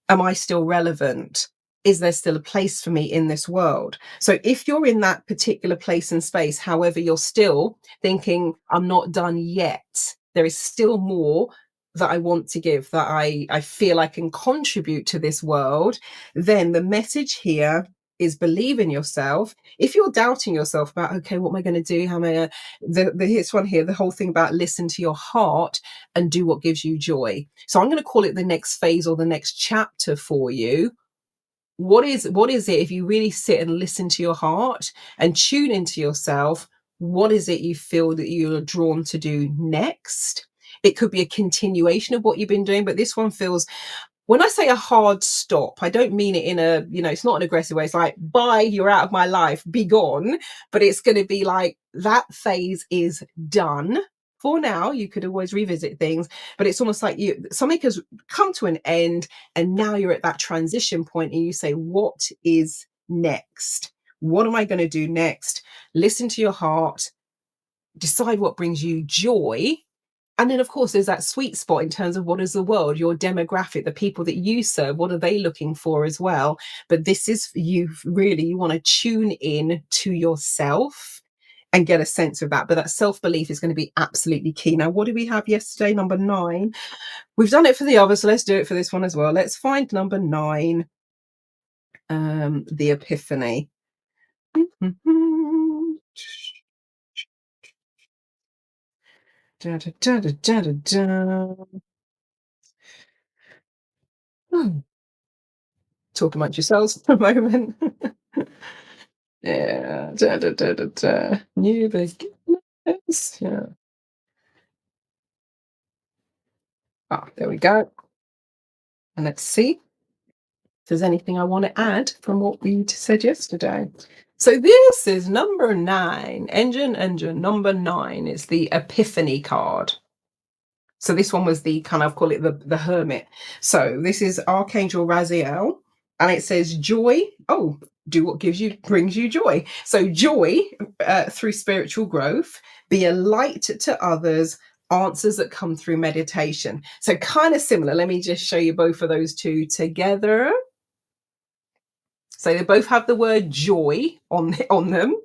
Am I still relevant? Is there still a place for me in this world? So if you're in that particular place and space, however, you're still thinking, I'm not done yet, there is still more that I want to give, that I feel I can contribute to this world, then the message here is believe in yourself. If you're doubting yourself about, okay, what am I going to do? How am I gonna, here's one here, the whole thing about listen to your heart and do what gives you joy. So I'm going to call it the next phase or the next chapter for you. What is it, if you really sit and listen to your heart and tune into yourself, what is it you feel that you're drawn to do next? It could be a continuation of what you've been doing, but this one feels, when I say a hard stop, I don't mean it in a, it's not an aggressive way. It's like, bye, you're out of my life, be gone. But it's going to be like, that phase is done. For now, you could always revisit things, but it's almost like something has come to an end, and now you're at that transition point, and you say, what is next? What am I going to do next? Listen to your heart, decide what brings you joy. And then, of course, there's that sweet spot in terms of what is the world, your demographic, the people that you serve, what are they looking for as well? But this is you, really, you want to tune in to yourself and get a sense of that. But that self-belief is going to be absolutely key. Now, what did we have yesterday? Number 9. We've done it for the others, so let's do it for this one as well. Let's find number 9, the epiphany. Da, da, da, da, da, da, da. Talk amongst yourselves for a moment. Yeah. Da, da, da, da, da. New beginnings. Yeah. Ah, there we go. And let's see if there's anything I want to add from what we said yesterday. So this is number 9. Engine number 9 is the Epiphany card. So this one was the kind of, call it the hermit. So this is Archangel Raziel, and it says joy. Oh, do what brings you joy. So joy through spiritual growth, be a light to others, answers that come through meditation. So kind of similar. Let me just show you both of those two together. So they both have the word joy on them.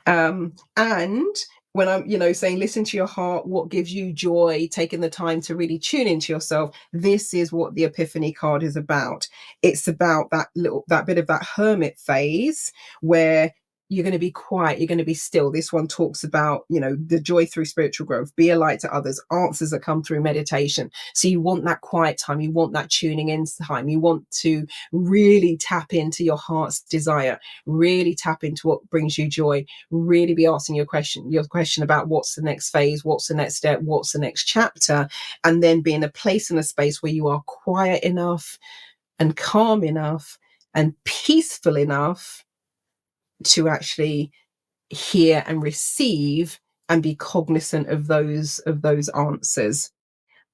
And when I'm, saying listen to your heart, what gives you joy, taking the time to really tune into yourself, this is what the Epiphany card is about. It's about that bit of that hermit phase where you're going to be quiet, you're going to be still. This one talks about, the joy through spiritual growth, be a light to others, answers that come through meditation. So you want that quiet time, you want that tuning in time, you want to really tap into your heart's desire, really tap into what brings you joy, really be asking your question about what's the next phase, what's the next step, what's the next chapter, and then be in a place and a space where you are quiet enough and calm enough and peaceful enough to actually hear and receive and be cognizant of those answers.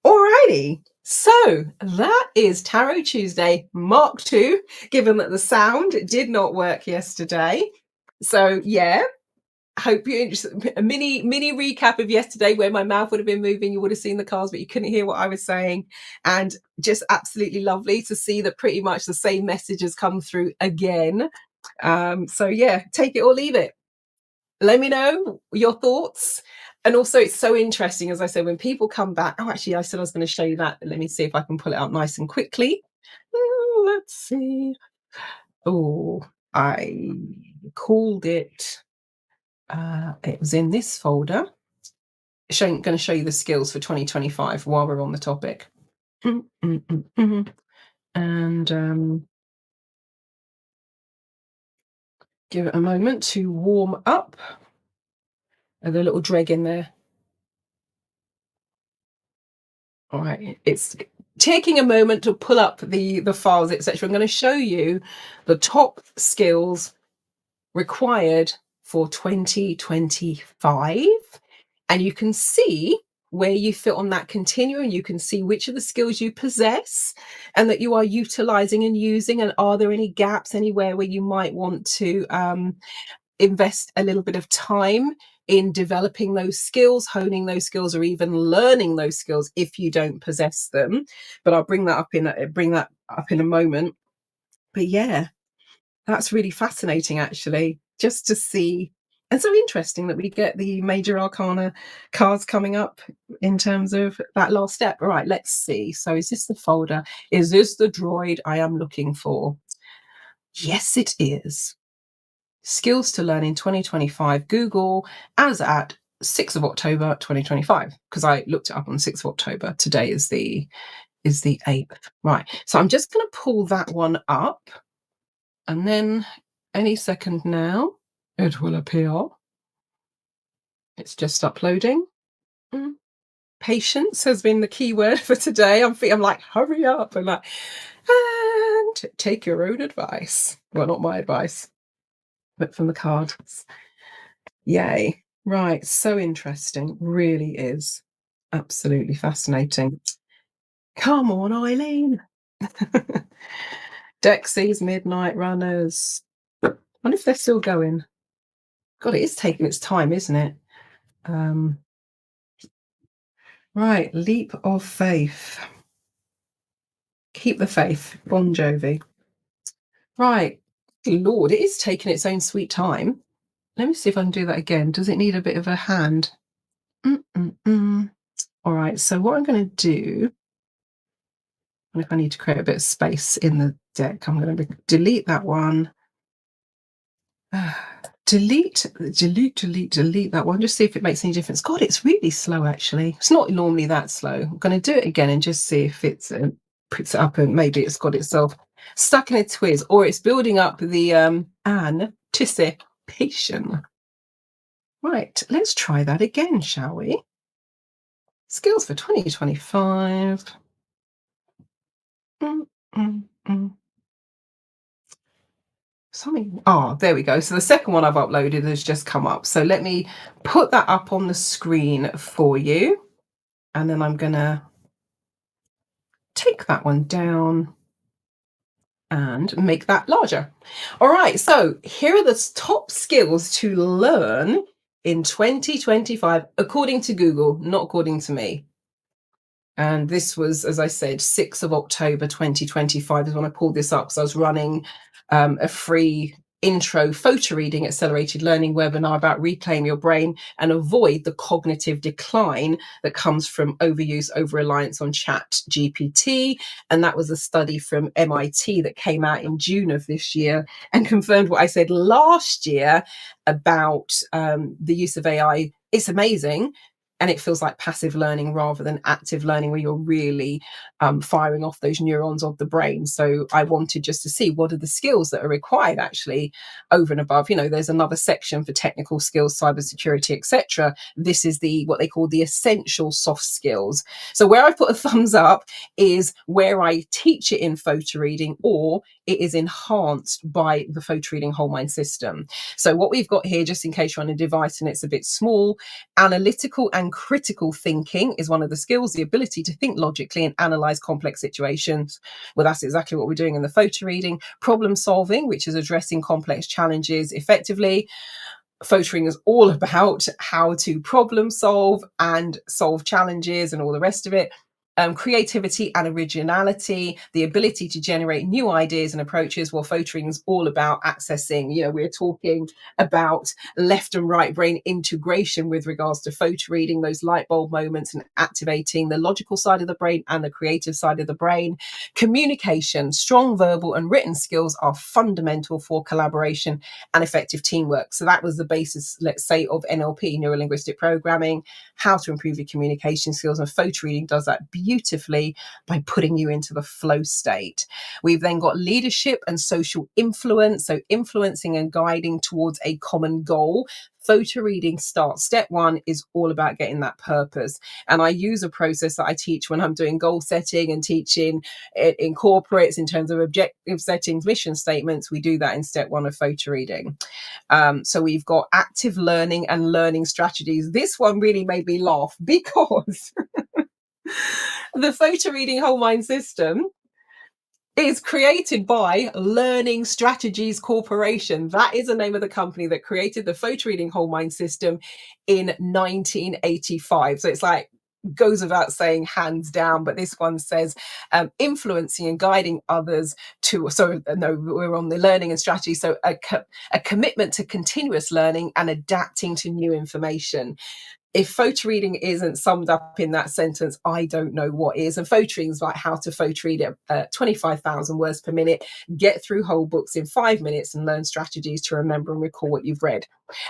Alrighty. So that is Tarot Tuesday Mark 2, given that the sound did not work yesterday. So yeah, hope you a mini recap of yesterday, where my mouth would have been moving. You would have seen the cards, but you couldn't hear what I was saying. And just absolutely lovely to see that pretty much the same message has come through again. So yeah, take it or leave it. Let me know your thoughts. And also, it's so interesting, as I said, when people come back. Oh, actually, I said I was going to show you that. Let me see if I can pull it up nice and quickly. Let's see. Oh, I called it. It was in this folder. Going to show you the skills for 2025 while we're on the topic. And give it a moment to warm up. And a little dreg in there. All right, it's taking a moment to pull up the files, etc. I'm going to show you the top skills required for 2025, and you can see where you fit on that continuum. You can see which of the skills you possess and that you are utilizing and using. And are there any gaps anywhere where you might want to invest a little bit of time in developing those skills, honing those skills, or even learning those skills if you don't possess them. But I'll bring that up in a moment. But yeah, that's really fascinating, actually, just to see. And so interesting that we get the major arcana cards coming up in terms of that last step. All right, let's see. So, is this the folder? Is this the droid I am looking for? Yes, it is. Skills to learn in 2025. Google as at 6th of October 2025, because I looked it up on 6th of October. Today is the 8th. Right. So I'm just going to pull that one up. And then any second now, it will appear. It's just uploading. Patience has been the key word for today. I'm like, hurry up, and take your own advice. Well, not my advice, but from the cards. Yay. Right. So interesting. Really is. Absolutely fascinating. Come on, Eileen. Dexys, Midnight Runners. I wonder if they're still going. God, it is taking its time, isn't it? Right, Leap of Faith. Keep the faith, Bon Jovi. Right, Lord, it is taking its own sweet time. Let me see if I can do that again. Does it need a bit of a hand? All right, so what I'm going to do, and if I need to create a bit of space in the deck, I'm going to delete that one. Delete that one. Just see if it makes any difference. God, it's really slow, actually. It's not normally that slow. I'm going to do it again and just see if it's puts it up, and maybe it's got itself stuck in a twist, or it's building up the anticipation. Right, let's try that again, shall we? Skills for 2025. Something. Oh, there we go. So the second one I've uploaded has just come up. So let me put that up on the screen for you. And then I'm going to take that one down and make that larger. All right. So here are the top skills to learn in 2025, according to Google, not according to me. And this was, as I said, 6th of October 2025 is when I pulled this up, because I was running a free intro photo reading accelerated learning webinar about reclaim your brain and avoid the cognitive decline that comes from overuse, over reliance on Chat GPT. And that was a study from MIT that came out in June of this year and confirmed what I said last year about the use of AI. It's amazing. And it feels like passive learning rather than active learning, where you're really firing off those neurons of the brain. So I wanted just to see what are the skills that are required actually over and above. There's another section for technical skills, cybersecurity, etc. This is what they call the essential soft skills. So where I put a thumbs up is where I teach it in photo reading, or it is enhanced by the photo reading whole mind system. So what we've got here, just in case you're on a device and it's a bit small, analytical and critical thinking is one of the skills, the ability to think logically and analyze complex situations. Well, that's exactly what we're doing in the photo reading. Problem solving, which is addressing complex challenges effectively. Photo reading is all about how to problem solve and solve challenges and all the rest of it. Creativity and originality, the ability to generate new ideas and approaches. Well, photo reading is all about accessing, we're talking about left and right brain integration with regards to photo reading, those light bulb moments, and activating the logical side of the brain and the creative side of the brain. Communication, strong verbal and written skills are fundamental for collaboration and effective teamwork. So that was the basis, let's say, of NLP, neuro-linguistic programming, how to improve your communication skills. And photo reading does that beautifully by putting you into the flow state. We've then got leadership and social influence, so influencing and guiding towards a common goal. photo reading starts. Step one is all about getting that purpose. And I use a process that I teach when I'm doing goal setting and teaching it in corporates in terms of objective settings, mission statements. We do that in step one of photo reading. So we've got active learning and learning strategies. This one really made me laugh because the photo reading whole mind system is created by Learning Strategies Corporation. That is the name of the company that created the photo reading whole mind system in 1985. So it's like, goes without saying, hands down, but this one says influencing and guiding others to, so no, we're on the learning and strategy, so a commitment to continuous learning and adapting to new information. If photo reading isn't summed up in that sentence, I don't know what is. And photo reading is like how to photo read at 25,000 words per minute, get through whole books in 5 minutes and learn strategies to remember and recall what you've read.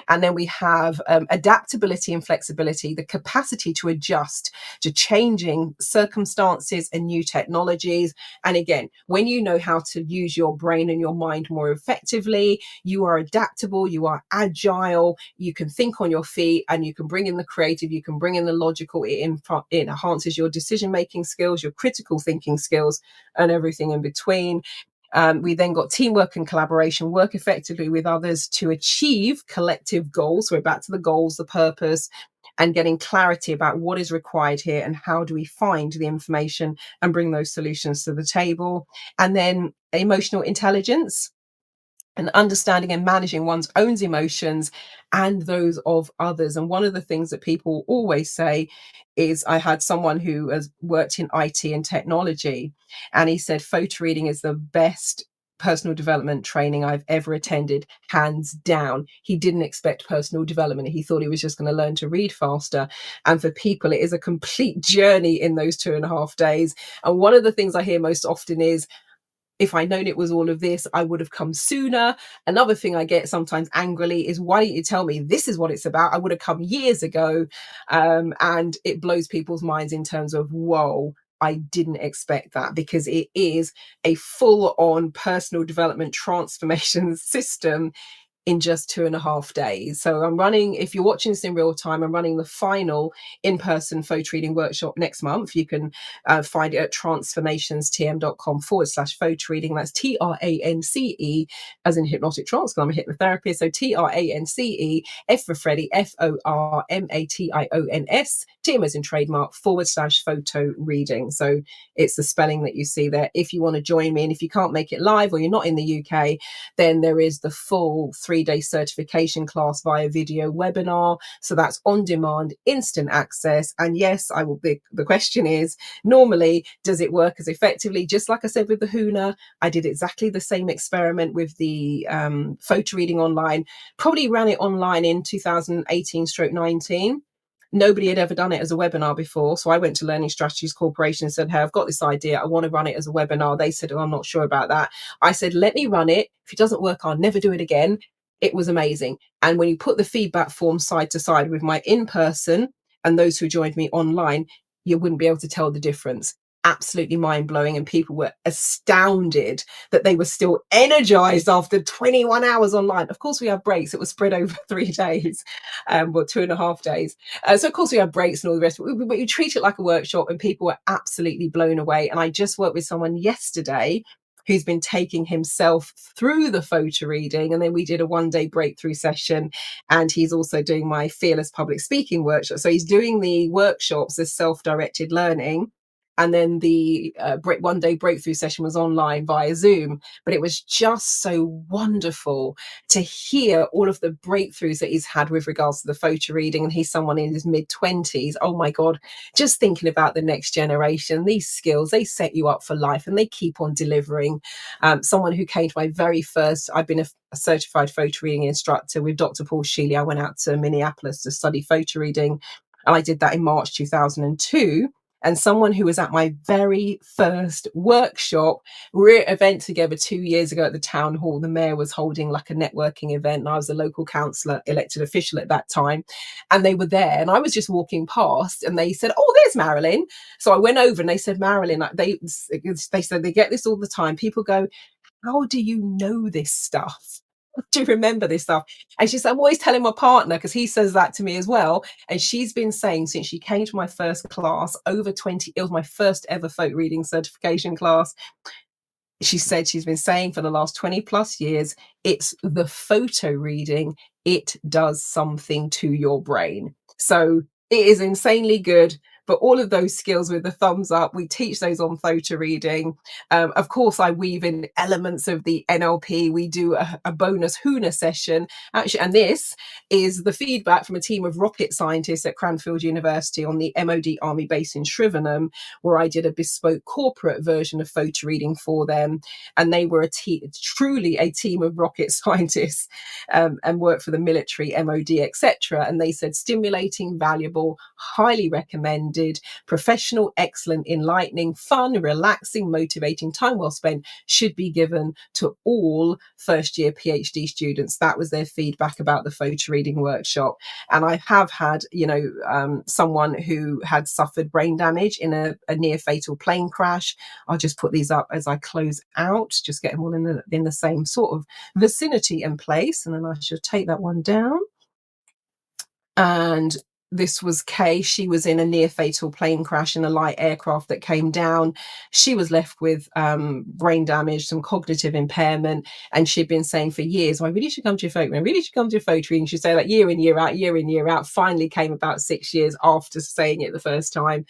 And then we have adaptability and flexibility, the capacity to adjust to changing circumstances and new technologies. And again, when you know how to use your brain and your mind more effectively, you are adaptable, you are agile, you can think on your feet, and you can bring in the creative, you can bring in the logical. It enhances your decision making skills, your critical thinking skills, and everything in between. We then got teamwork and collaboration, work effectively with others to achieve collective goals. So we're back to the goals, the purpose, and getting clarity about what is required here and how do we find the information and bring those solutions to the table. And then emotional intelligence, and understanding and managing one's own emotions and those of others. And one of the things that people always say is, I had someone who has worked in IT and technology, and he said photo reading is the best personal development training I've ever attended, hands down. He didn't expect personal development. He thought he was just going to learn to read faster. And for people, it is a complete journey in those 2.5 days. And one of the things I hear most often is, if I'd known it was all of this, I would have come sooner. Another thing I get sometimes angrily is, why don't you tell me this is what it's about? I would have come years ago. And it blows people's minds in terms of, whoa, I didn't expect that, because it is a full on personal development transformation system in just 2.5 days. So I'm running, if you're watching this in real time, I'm running the final in-person photo reading workshop next month. You can find it at transformationstm.com/photo reading. That's TRANCE as in hypnotic trance, because I'm a hypnotherapist. So TRANCE, F for Freddie, FORMATIONS, TM as in trademark, /photo reading. So it's the spelling that you see there. If you want to join me, and if you can't make it live or you're not in the UK, then there is the full 3-day certification class via video webinar. So that's on demand, instant access. And yes, I will be, the question is, normally, does it work as effectively? Just like I said with the HUNA, I did exactly the same experiment with the photo reading online, probably ran it online in 2018/19. Nobody had ever done it as a webinar before. So I went to Learning Strategies Corporation and said, hey, I've got this idea. I want to run it as a webinar. They said, oh, I'm not sure about that. I said, let me run it. If it doesn't work, I'll never do it again. It was amazing. And when you put the feedback form side to side with my in-person and those who joined me online, you wouldn't be able to tell the difference. Absolutely mind-blowing. And people were astounded that they were still energized after 21 hours online. Of course, we have breaks. It was spread over 3 days, well, 2.5 days. So of course we have breaks and all the rest, but you treat it like a workshop, and people were absolutely blown away. And I just worked with someone yesterday who's been taking himself through the photo reading, and then we did a 1-day breakthrough session, and he's also doing my fearless public speaking workshop. So he's doing the workshops as self-directed learning, and then the 1-day breakthrough session was online via Zoom. But it was just so wonderful to hear all of the breakthroughs that he's had with regards to the photo reading. And he's someone in his mid-20s. Oh my God, just thinking about the next generation, these skills, they set you up for life and they keep on delivering. Someone who came to my very first, I've been a certified photo reading instructor with Dr. Paul Sheely. I went out to Minneapolis to study photo reading, and I did that in March 2002. And someone who was at my very first workshop, we're at an event together 2 years ago at the town hall. The mayor was holding like a networking event, and I was a local councillor, elected official at that time. And they were there, and I was just walking past, and they said, oh, there's Marilyn. So I went over and they said, Marilyn, they said they get this all the time. People go, how do you know this stuff? Do you remember this stuff? And she said, I'm always telling my partner because he says that to me as well. And she's been saying since she came to my first class over 20, it was my first ever folk reading certification class. She said she's been saying for the last 20 plus years, it's the photo reading, it does something to your brain. So it is insanely good. But all of those skills with the thumbs up, we teach those on photo reading. Of course, I weave in elements of the NLP. We do a bonus HUNA session, actually, and this is the feedback from a team of rocket scientists at Cranfield University on the MOD Army base in Shrivenham, where I did a bespoke corporate version of photo reading for them. And they were truly a team of rocket scientists, and worked for the military, MOD, etc. And they said stimulating, valuable, highly recommended, professional, excellent, enlightening, fun, relaxing, motivating, time well spent should be given to all first year PhD students. That was their feedback about the photo reading workshop. And I have had, someone who had suffered brain damage in a near fatal plane crash. I'll just put these up as I close out, just get them all in the same sort of vicinity and place. And then I should take that one down. And this was Kay. She was in a near fatal plane crash in a light aircraft that came down. She was left with brain damage, some cognitive impairment, and she'd been saying for years, I really should come to your photo, I really should come to your photo reading. She'd say that year in, year out, year in, year out. Finally came about 6 years after saying it the first time.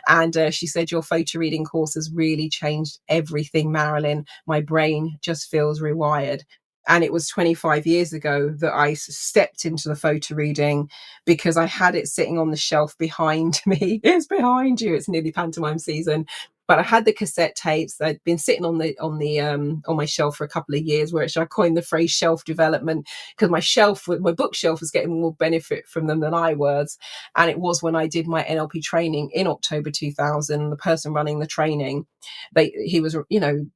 And she said, your photo reading course has really changed everything, Marilyn. My brain just feels rewired. And it was 25 years ago that I stepped into the photo reading because I had it sitting on the shelf behind me. It's behind you. It's nearly pantomime season. But I had the cassette tapes. They'd been sitting on my shelf for a couple of years, where I coined the phrase shelf development, because my bookshelf was getting more benefit from them than I was. And it was when I did my NLP training in October 2000. The person running the training, he was,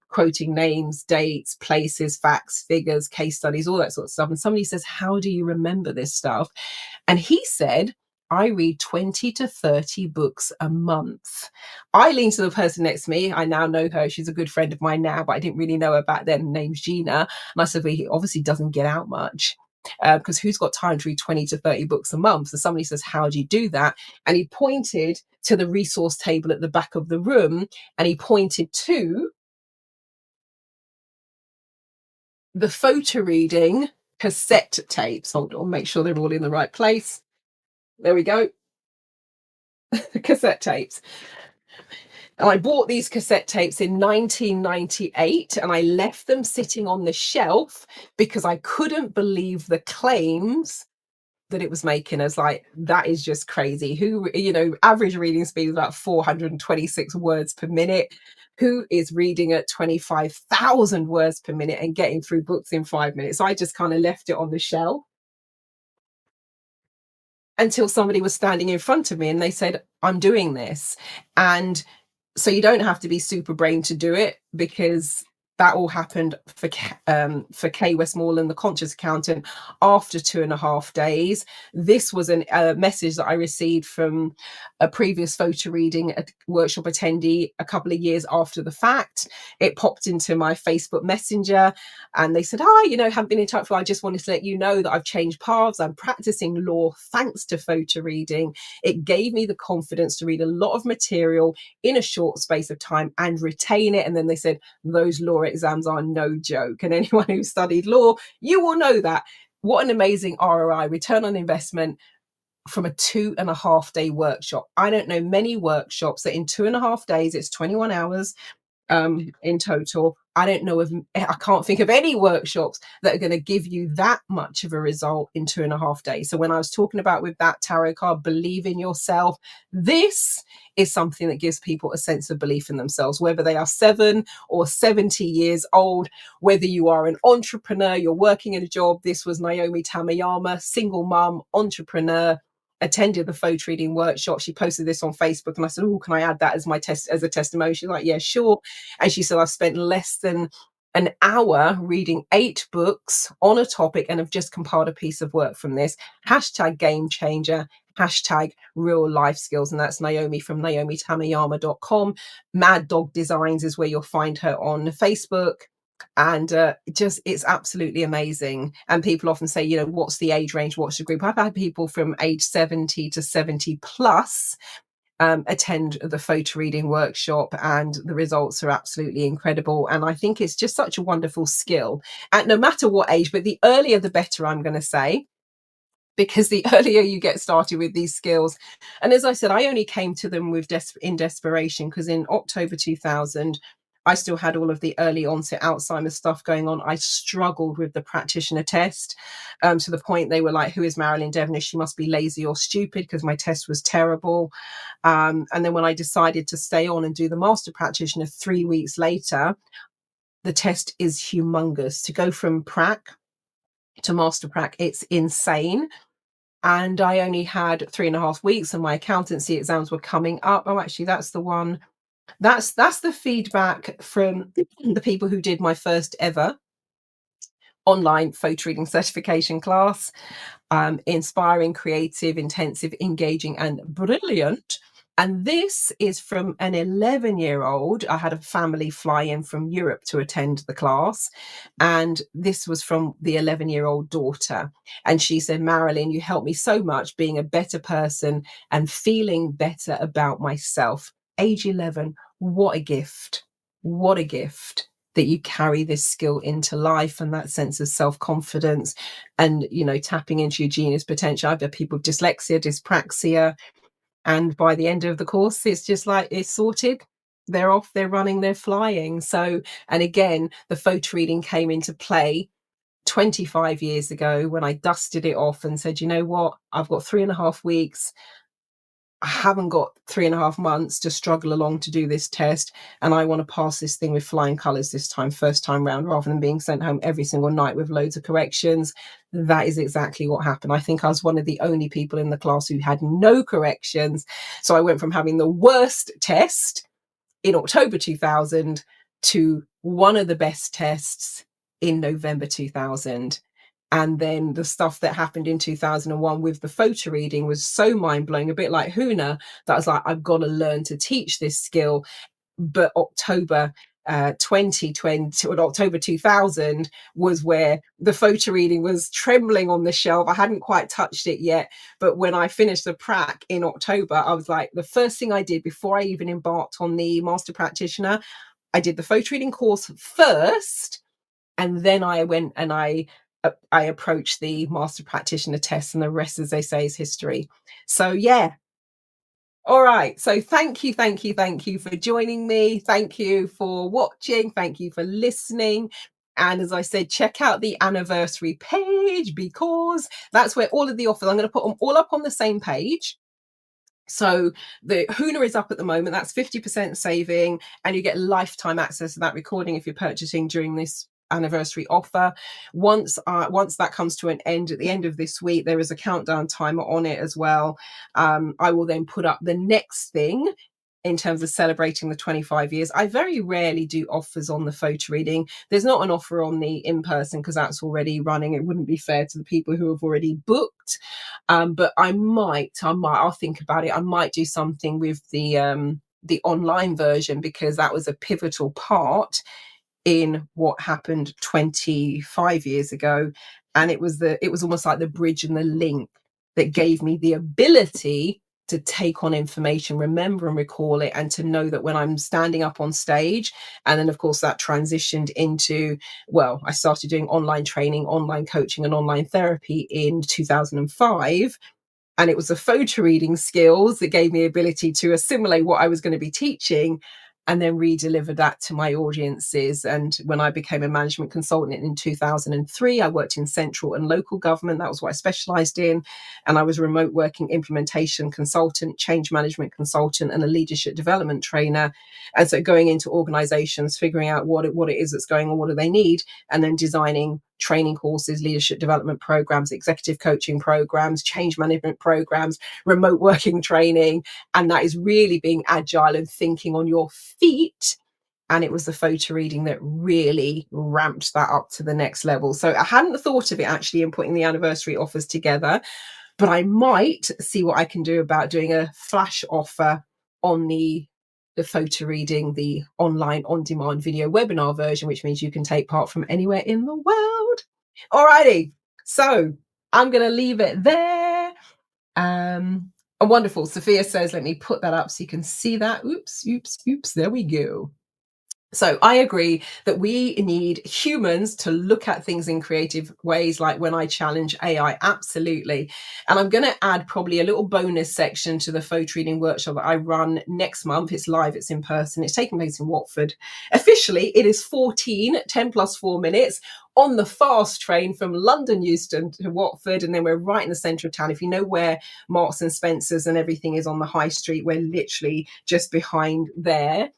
quoting names, dates, places, facts, figures, case studies, all that sort of stuff. And somebody says, how do you remember this stuff? And he said, I read 20 to 30 books a month. I leaned to the person next to me. I now know her. She's a good friend of mine now, but I didn't really know her back then. Her name's Gina. And I said, well, he obviously doesn't get out much. Because who's got time to read 20 to 30 books a month? So somebody says, how do you do that? And he pointed to the resource table at the back of the room, and he pointed to the photo reading cassette tapes. Hold on, make sure they're all in the right place. There we go. The cassette tapes. And I bought these cassette tapes in 1998, and I left them sitting on the shelf because I couldn't believe the claims that it was making. Us like, that is just crazy. Average reading speed is about 426 words per minute. Who is reading at 25,000 words per minute and getting through books in 5 minutes? So I just kind of left it on the shelf until somebody was standing in front of me and they said, I'm doing this. And so you don't have to be super brain to do it, because that all happened for Kay Westmoreland, the conscious accountant, after 2.5 days. This was a message that I received from a previous photo reading workshop attendee a couple of years after the fact. It popped into my Facebook Messenger, and they said, hi, haven't been in touch for, I just wanted to let you know that I've changed paths. I'm practicing law thanks to photo reading. It gave me the confidence to read a lot of material in a short space of time and retain it. And then they said, those law exams are no joke. And anyone who studied law, you will know that. What an amazing ROI, return on investment, from a 2.5 day workshop. I don't know many workshops that in 2.5 days, it's 21 hours in total. I can't think of any workshops that are going to give you that much of a result in 2.5 days. So when I was talking about with that tarot card, believe in yourself, this is something that gives people a sense of belief in themselves, whether they are 7 or 70 years old, whether you are an entrepreneur, you're working in a job. This was Naomi Tamayama, single mum, entrepreneur, attended the photo reading workshop. She posted this on Facebook, and I said, oh, can I add that as a testimony? She's like, yeah, sure. And she said, I've spent less than an hour reading 8 books on a topic and have just compiled a piece of work from this. Hashtag game changer, hashtag real life skills. And that's Naomi from naomitamayama.com. Mad Dog Designs is where you'll find her on Facebook. And it's absolutely amazing. And people often say, what's the age range, what's the group? I've had people from age 70 to 70 plus attend the photo reading workshop, and the results are absolutely incredible. And I think it's just such a wonderful skill, and no matter what age, but the earlier the better, I'm going to say, because the earlier you get started with these skills. And as I said, I only came to them in desperation, because in October 2000, I still had all of the early onset Alzheimer's stuff going on. I struggled with the practitioner test, to the point they were like, who is Marilyn Devonish? She must be lazy or stupid, because my test was terrible. And then when I decided to stay on and do the master practitioner 3 weeks later, the test is humongous. To go from prac to master prac, it's insane. And I only had 3.5 weeks, and my accountancy exams were coming up. Oh, actually, that's the one. That's the feedback from the people who did my first ever online photo reading certification class. Inspiring, creative, intensive, engaging, and brilliant. And this is from an 11-year-old. I had a family fly in from Europe to attend the class. And this was from the 11-year-old daughter. And she said, Marilyn, you helped me so much being a better person and feeling better about myself. Age 11, what a gift. What a gift that you carry this skill into life, and that sense of self-confidence, and tapping into your genius potential. I've had people with dyslexia, dyspraxia, and by the end of the course, it's just like, it's sorted. They're off, they're running, they're flying. So, and again, the photo reading came into play 25 years ago, when I dusted it off and said, you know what, I've got 3.5 weeks. I haven't got 3.5 months to struggle along to do this test, and I want to pass this thing with flying colours this time, first time round, rather than being sent home every single night with loads of corrections. That is exactly what happened. I think I was one of the only people in the class who had no corrections. So I went from having the worst test in October 2000 to one of the best tests in November 2000. And then the stuff that happened in 2001 with the photo reading was so mind-blowing, a bit like Huna, that I was like, I've got to learn to teach this skill. But October 2020 or October 2000 was where the photo reading was trembling on the shelf. I hadn't quite touched it yet, but when I finished the prac in October, I was like, the first thing I did before I even embarked on the master practitioner, I did the photo reading course first, and then I went and I approached the master practitioner test, and the rest, as they say, is history. So yeah. All right. So thank you for joining me. Thank you for watching. Thank you for listening. And as I said, check out the anniversary page, because that's where all of the offers, I'm going to put them all up on the same page. So the Huna is up at the moment. That's 50% saving, and you get lifetime access to that recording if you're purchasing during this anniversary offer. Once that comes to an end at the end of this week, there is a countdown timer on it as well. I will then put up the next thing in terms of celebrating the 25 years. I very rarely do offers on the photo reading. There's not an offer on the in-person, because that's already running. It wouldn't be fair to the people who have already booked. But I'll think about it. I might do something with the online version, because that was a pivotal part in what happened 25 years ago. And it was almost like the bridge and the link that gave me the ability to take on information, remember and recall it, and to know that when I'm standing up on stage. And then of course that transitioned into, well, I started doing online training, online coaching, and online therapy in 2005. And it was the photo reading skills that gave me the ability to assimilate what I was going to be teaching, and then re-deliver that to my audiences. And when I became a management consultant in 2003, I worked in central and local government. That was what I specialized in. And I was a remote working implementation consultant, change management consultant, and a leadership development trainer. And so going into organizations, figuring out what it is that's going on, what do they need, and then designing training courses, leadership development programs, executive coaching programs, change management programs, remote working training. And that is really being agile and thinking on your feet. And it was the photo reading that really ramped that up to the next level. So I hadn't thought of it actually in putting the anniversary offers together, but I might see what I can do about doing a flash offer on the the photo reading, the online on demand video webinar version, which means you can take part from anywhere in the world. Alrighty, so I'm going to leave it there. Wonderful. Sophia says, let me put that up so you can see that. Oops, oops, oops. There we go. So I agree that we need humans to look at things in creative ways, like when I challenge AI, absolutely. And I'm going to add probably a little bonus section to the photo reading workshop that I run next month. It's live, it's in person, it's taking place in Watford. Officially, it is 10 plus 4 minutes on the fast train from London Euston to Watford, and then we're right in the centre of town. If you know where Marks and Spencer's and everything is on the high street, we're literally just behind there.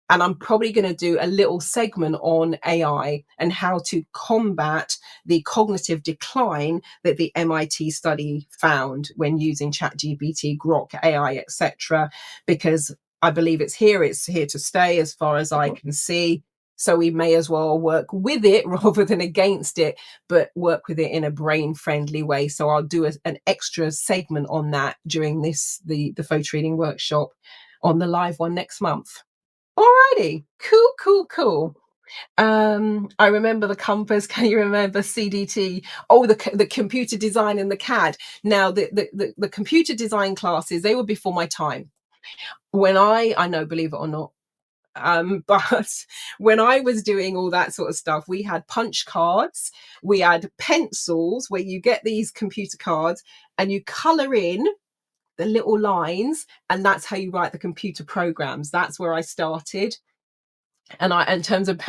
And I'm probably going to do a little segment on AI and how to combat the cognitive decline that the MIT study found when using ChatGPT, Grok, AI, etc. Because I believe it's here to stay as far as I can see. So we may as well work with it rather than against it, but work with it in a brain-friendly way. So I'll do an extra segment on that during the photo reading workshop on the live one next month. Alrighty, cool, cool, cool. I remember the compass. Can you remember CDT? Oh, the computer design and the CAD. Now, the computer design classes, they were before my time. When I know, believe it or not, but when I was doing all that sort of stuff, we had punch cards, we had pencils where you get these computer cards and you color in the little lines, and that's how you write the computer programs. That's where I started. And in terms of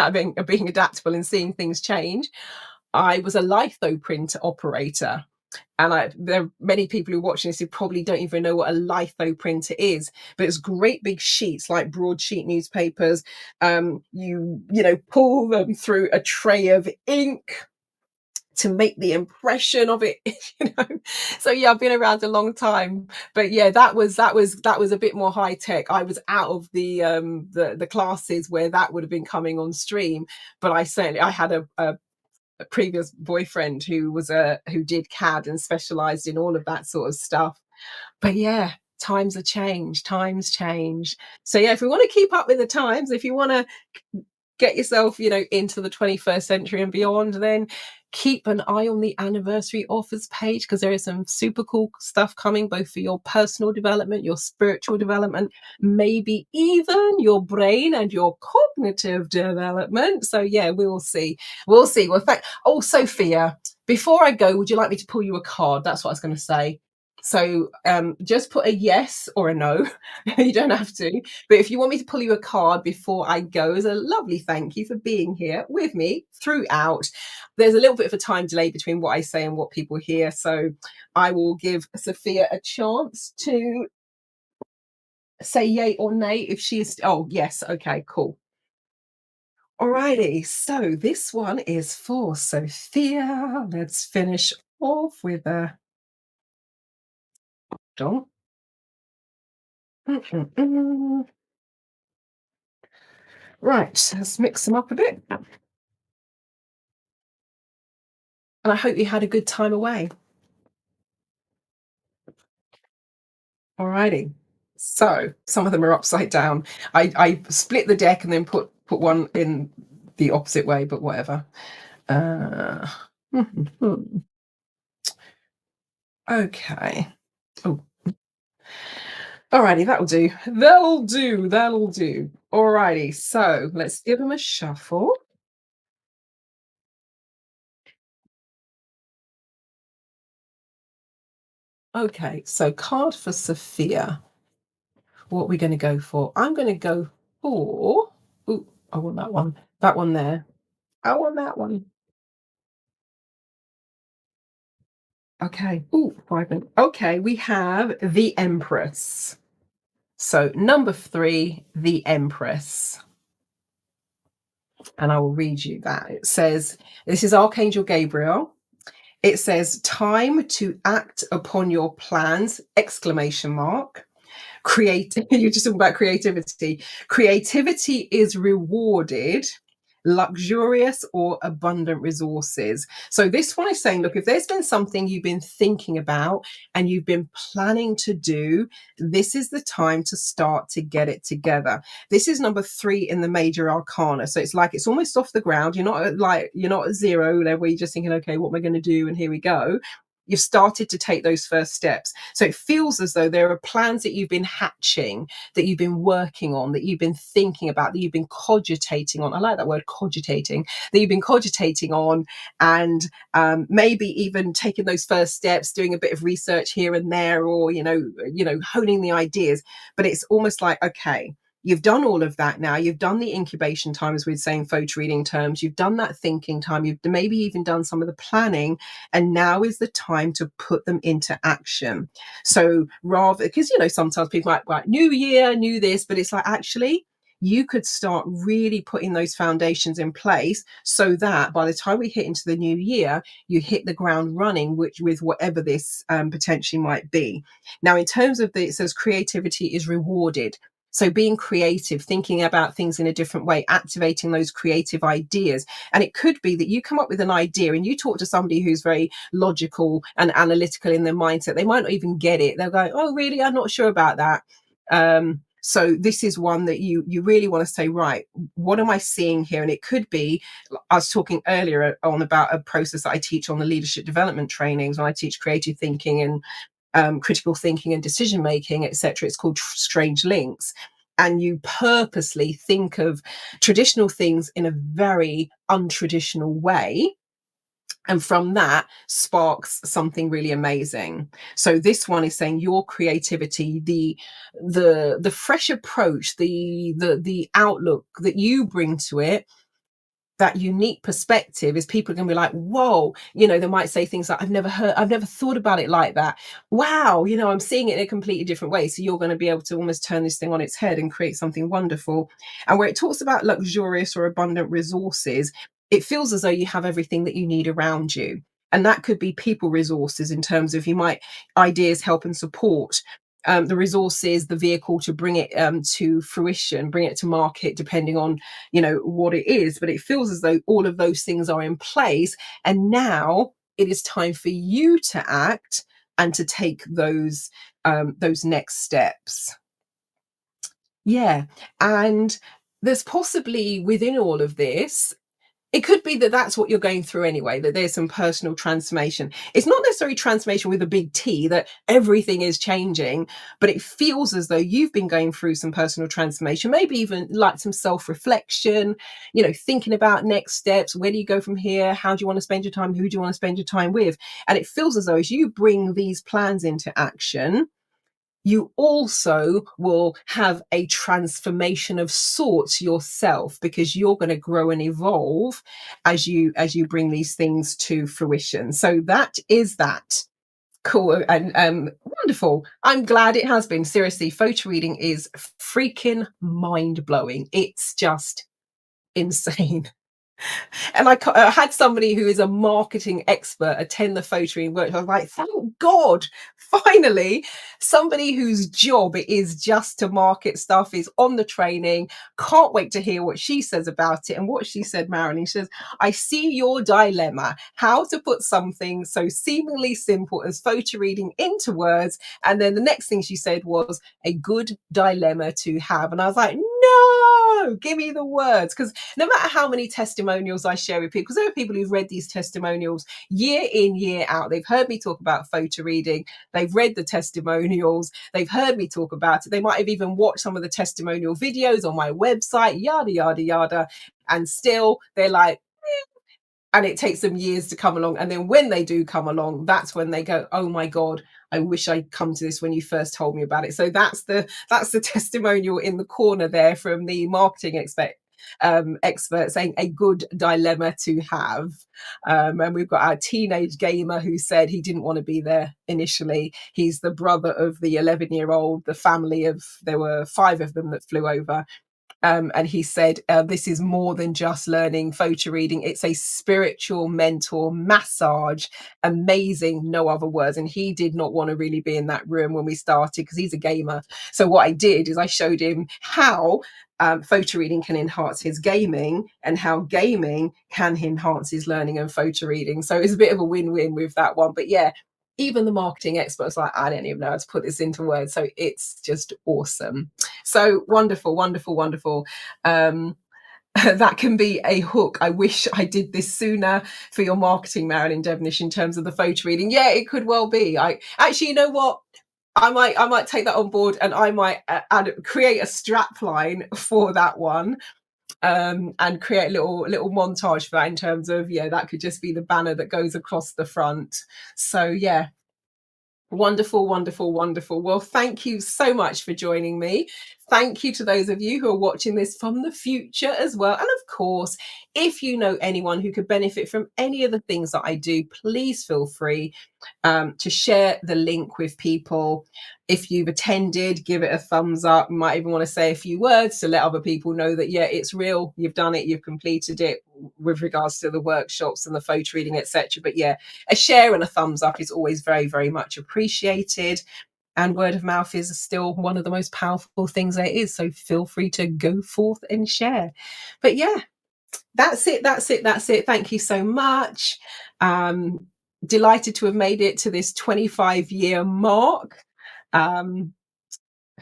being adaptable and seeing things change, I was a lithoprint operator. And there are many people who are watching this who probably don't even know what a lithoprinter is, but it's great big sheets like broadsheet newspapers. You pull them through a tray of ink to make the impression of it. So yeah, I've been around a long time, but yeah, that was a bit more high tech. I was out of the classes where that would have been coming on stream, but I had a previous boyfriend who did CAD and specialized in all of that sort of stuff. But yeah, times change. So yeah, if we want to keep up with the times, if you want to get yourself, into the 21st century and beyond, then keep an eye on the anniversary offers page, because there is some super cool stuff coming, both for your personal development, your spiritual development, maybe even your brain and your cognitive development. So yeah, we'll see. Well, Sophia, before I go, would you like me to pull you a card? That's what I was going to say. So just put a yes or a no. You don't have to. But if you want me to pull you a card before I go, as a lovely thank you for being here with me throughout. There's a little bit of a time delay between what I say and what people hear. So I will give Sophia a chance to say yay or nay if she is. Oh, yes. Okay, cool. Alrighty. So this one is for Sophia. Let's finish off with a. Don't. Right, let's mix them up a bit. And I hope you had a good time away. Alrighty. So some of them are upside down. I split the deck and then put one in the opposite way, but whatever. Okay. Oh. Alrighty, that'll do. That'll do. Alrighty, so let's give them a shuffle. Okay, so card for Sophia. What are we going to go for? I'm going to go for. Oh, I want that one. That one there. I want that one. Okay. Oh, vibrant. Okay, we have the Empress. So number 3, the Empress. And I will read you that. It says, this is Archangel Gabriel. It says, time to act upon your plans, exclamation mark. You're just talking about creativity. Creativity is rewarded luxurious or abundant resources. So this one is saying, look, if there's been something you've been thinking about and you've been planning to do, this is the time to start to get it together. This is number 3 in the major arcana. So it's like it's almost off the ground. You're not at zero level where you're just thinking, okay, what am I going to do? And here we go. You've started to take those first steps. So it feels as though there are plans that you've been hatching, that you've been working on, that you've been thinking about, that you've been cogitating on. I like that word, cogitating, that you've been cogitating on, and maybe even taking those first steps, doing a bit of research here and there, or, honing the ideas. But it's almost like, okay, you've done all of that now. You've done the incubation time, as we're saying, photo reading terms. You've done that thinking time. You've maybe even done some of the planning. And now is the time to put them into action. So rather, because, sometimes people might like, new year, new this, but it's like, actually, you could start really putting those foundations in place so that by the time we hit into the new year, you hit the ground running, which with whatever this potentially might be. Now, in terms of it says creativity is rewarded. So being creative, thinking about things in a different way, activating those creative ideas. And it could be that you come up with an idea and you talk to somebody who's very logical and analytical in their mindset. They might not even get it. They'll go, oh, really? I'm not sure about that. So this is one that you really want to say, right, what am I seeing here? And it could be, I was talking earlier on about a process that I teach on the leadership development trainings when I teach creative thinking and critical thinking and decision making, etc. It's called Strange Links. And you purposely think of traditional things in a very untraditional way. And from that sparks something really amazing. So this one is saying your creativity, the fresh approach, the outlook that you bring to it, that unique perspective, is people are going to be like, whoa, they might say things like, I've never thought about it like that. Wow, I'm seeing it in a completely different way. So you're going to be able to almost turn this thing on its head and create something wonderful. And where it talks about luxurious or abundant resources, it feels as though you have everything that you need around you. And that could be people resources in terms of ideas, help and support, the resources, the vehicle to bring it to fruition, bring it to market, depending on what it is. But it feels as though all of those things are in place, and now it is time for you to act and to take those next steps. Yeah. And there's possibly within all of this, it could be that that's what you're going through anyway, that there's some personal transformation. It's not necessarily transformation with a big T, that everything is changing, but it feels as though you've been going through some personal transformation, maybe even like some self-reflection, thinking about next steps. Where do you go from here? How do you want to spend your time? Who do you want to spend your time with? And it feels as though as you bring these plans into action, you also will have a transformation of sorts yourself, because you're going to grow and evolve as you bring these things to fruition. So that is that. Cool and wonderful. I'm glad it has been. Seriously, photo reading is freaking mind-blowing. It's just insane. And I had somebody who is a marketing expert attend the photo reading workshop. I was like, thank God, finally, somebody whose job it is just to market stuff is on the training. Can't wait to hear what she says about it. And what she said, Marilyn, she says, I see your dilemma, how to put something so seemingly simple as photo reading into words. And then the next thing she said was a good dilemma to have. And I was like, no, give me the words. Because no matter how many testimonials I share with people, because there are people who've read these testimonials year in, year out. They've heard me talk about photo reading. They've read the testimonials. They've heard me talk about it. They might have even watched some of the testimonial videos on my website, yada, yada, yada. And still they're like, and it takes them years to come along. And then when they do come along, that's when they go, oh my God, I wish I'd come to this when you first told me about it. So that's the testimonial in the corner there from the marketing expert saying a good dilemma to have. And we've got our teenage gamer who said he didn't want to be there initially. He's the brother of the 11-year-old, the family of, there were 5 of them that flew over. And he said, this is more than just learning photo reading. It's a spiritual mentor massage. Amazing, no other words. And he did not want to really be in that room when we started because he's a gamer. So what I did is I showed him how photo reading can enhance his gaming and how gaming can enhance his learning and photo reading. So it's a bit of a win-win with that one. But yeah, even the marketing experts like, I don't even know how to put this into words. So it's just awesome. So wonderful, wonderful, wonderful. That can be a hook. I wish I did this sooner for your marketing, Marilyn Devonish, in terms of the photo reading. Yeah, it could well be. I actually, you know what? I might take that on board, and I might create a strap line for that one, and create a little montage for that in terms of, yeah, that could just be the banner that goes across the front. So yeah, wonderful, wonderful, wonderful. Well, thank you so much for joining me. Thank you to those of you who are watching this from the future as well. And of course, if you know anyone who could benefit from any of the things that I do, please feel free to share the link with people. If you've attended, give it a thumbs up. You might even want to say a few words to let other people know that, yeah, it's real. You've done it. You've completed it with regards to the workshops and the photo reading, etc. But yeah, a share and a thumbs up is always very, very much appreciated. And word of mouth is still one of the most powerful things there is. So feel free to go forth and share. But yeah, that's it. That's it. That's it. Thank you so much. Delighted to have made it to this 25-year mark. Um,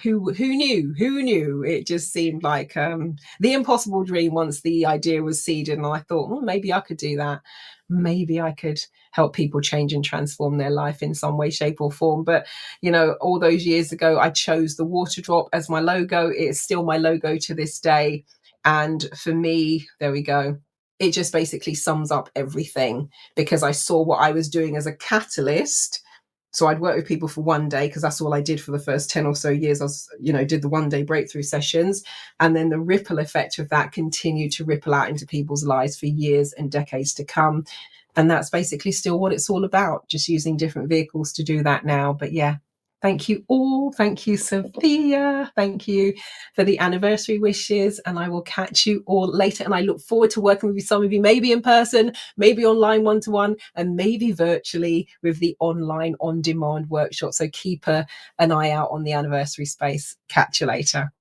who knew? It just seemed like the impossible dream once the idea was seeded, and I thought, well, maybe I could do that. Maybe I could help people change and transform their life in some way, shape, or form. But you know, all those years ago, I chose the water drop as my logo. It is still my logo to this day, and for me, there we go. It just basically sums up everything, because I saw what I was doing as a catalyst. So I'd work with people for one day, because that's all I did for the first 10 or so years. I was, did the one day breakthrough sessions. And then the ripple effect of that continued to ripple out into people's lives for years and decades to come. And that's basically still what it's all about, just using different vehicles to do that now. But yeah, thank you all. Thank you, Sophia. Thank you for the anniversary wishes. And I will catch you all later. And I look forward to working with you, some of you, maybe in person, maybe online one-to-one, and maybe virtually with the online on-demand workshop. So keep an eye out on the anniversary space. Catch you later.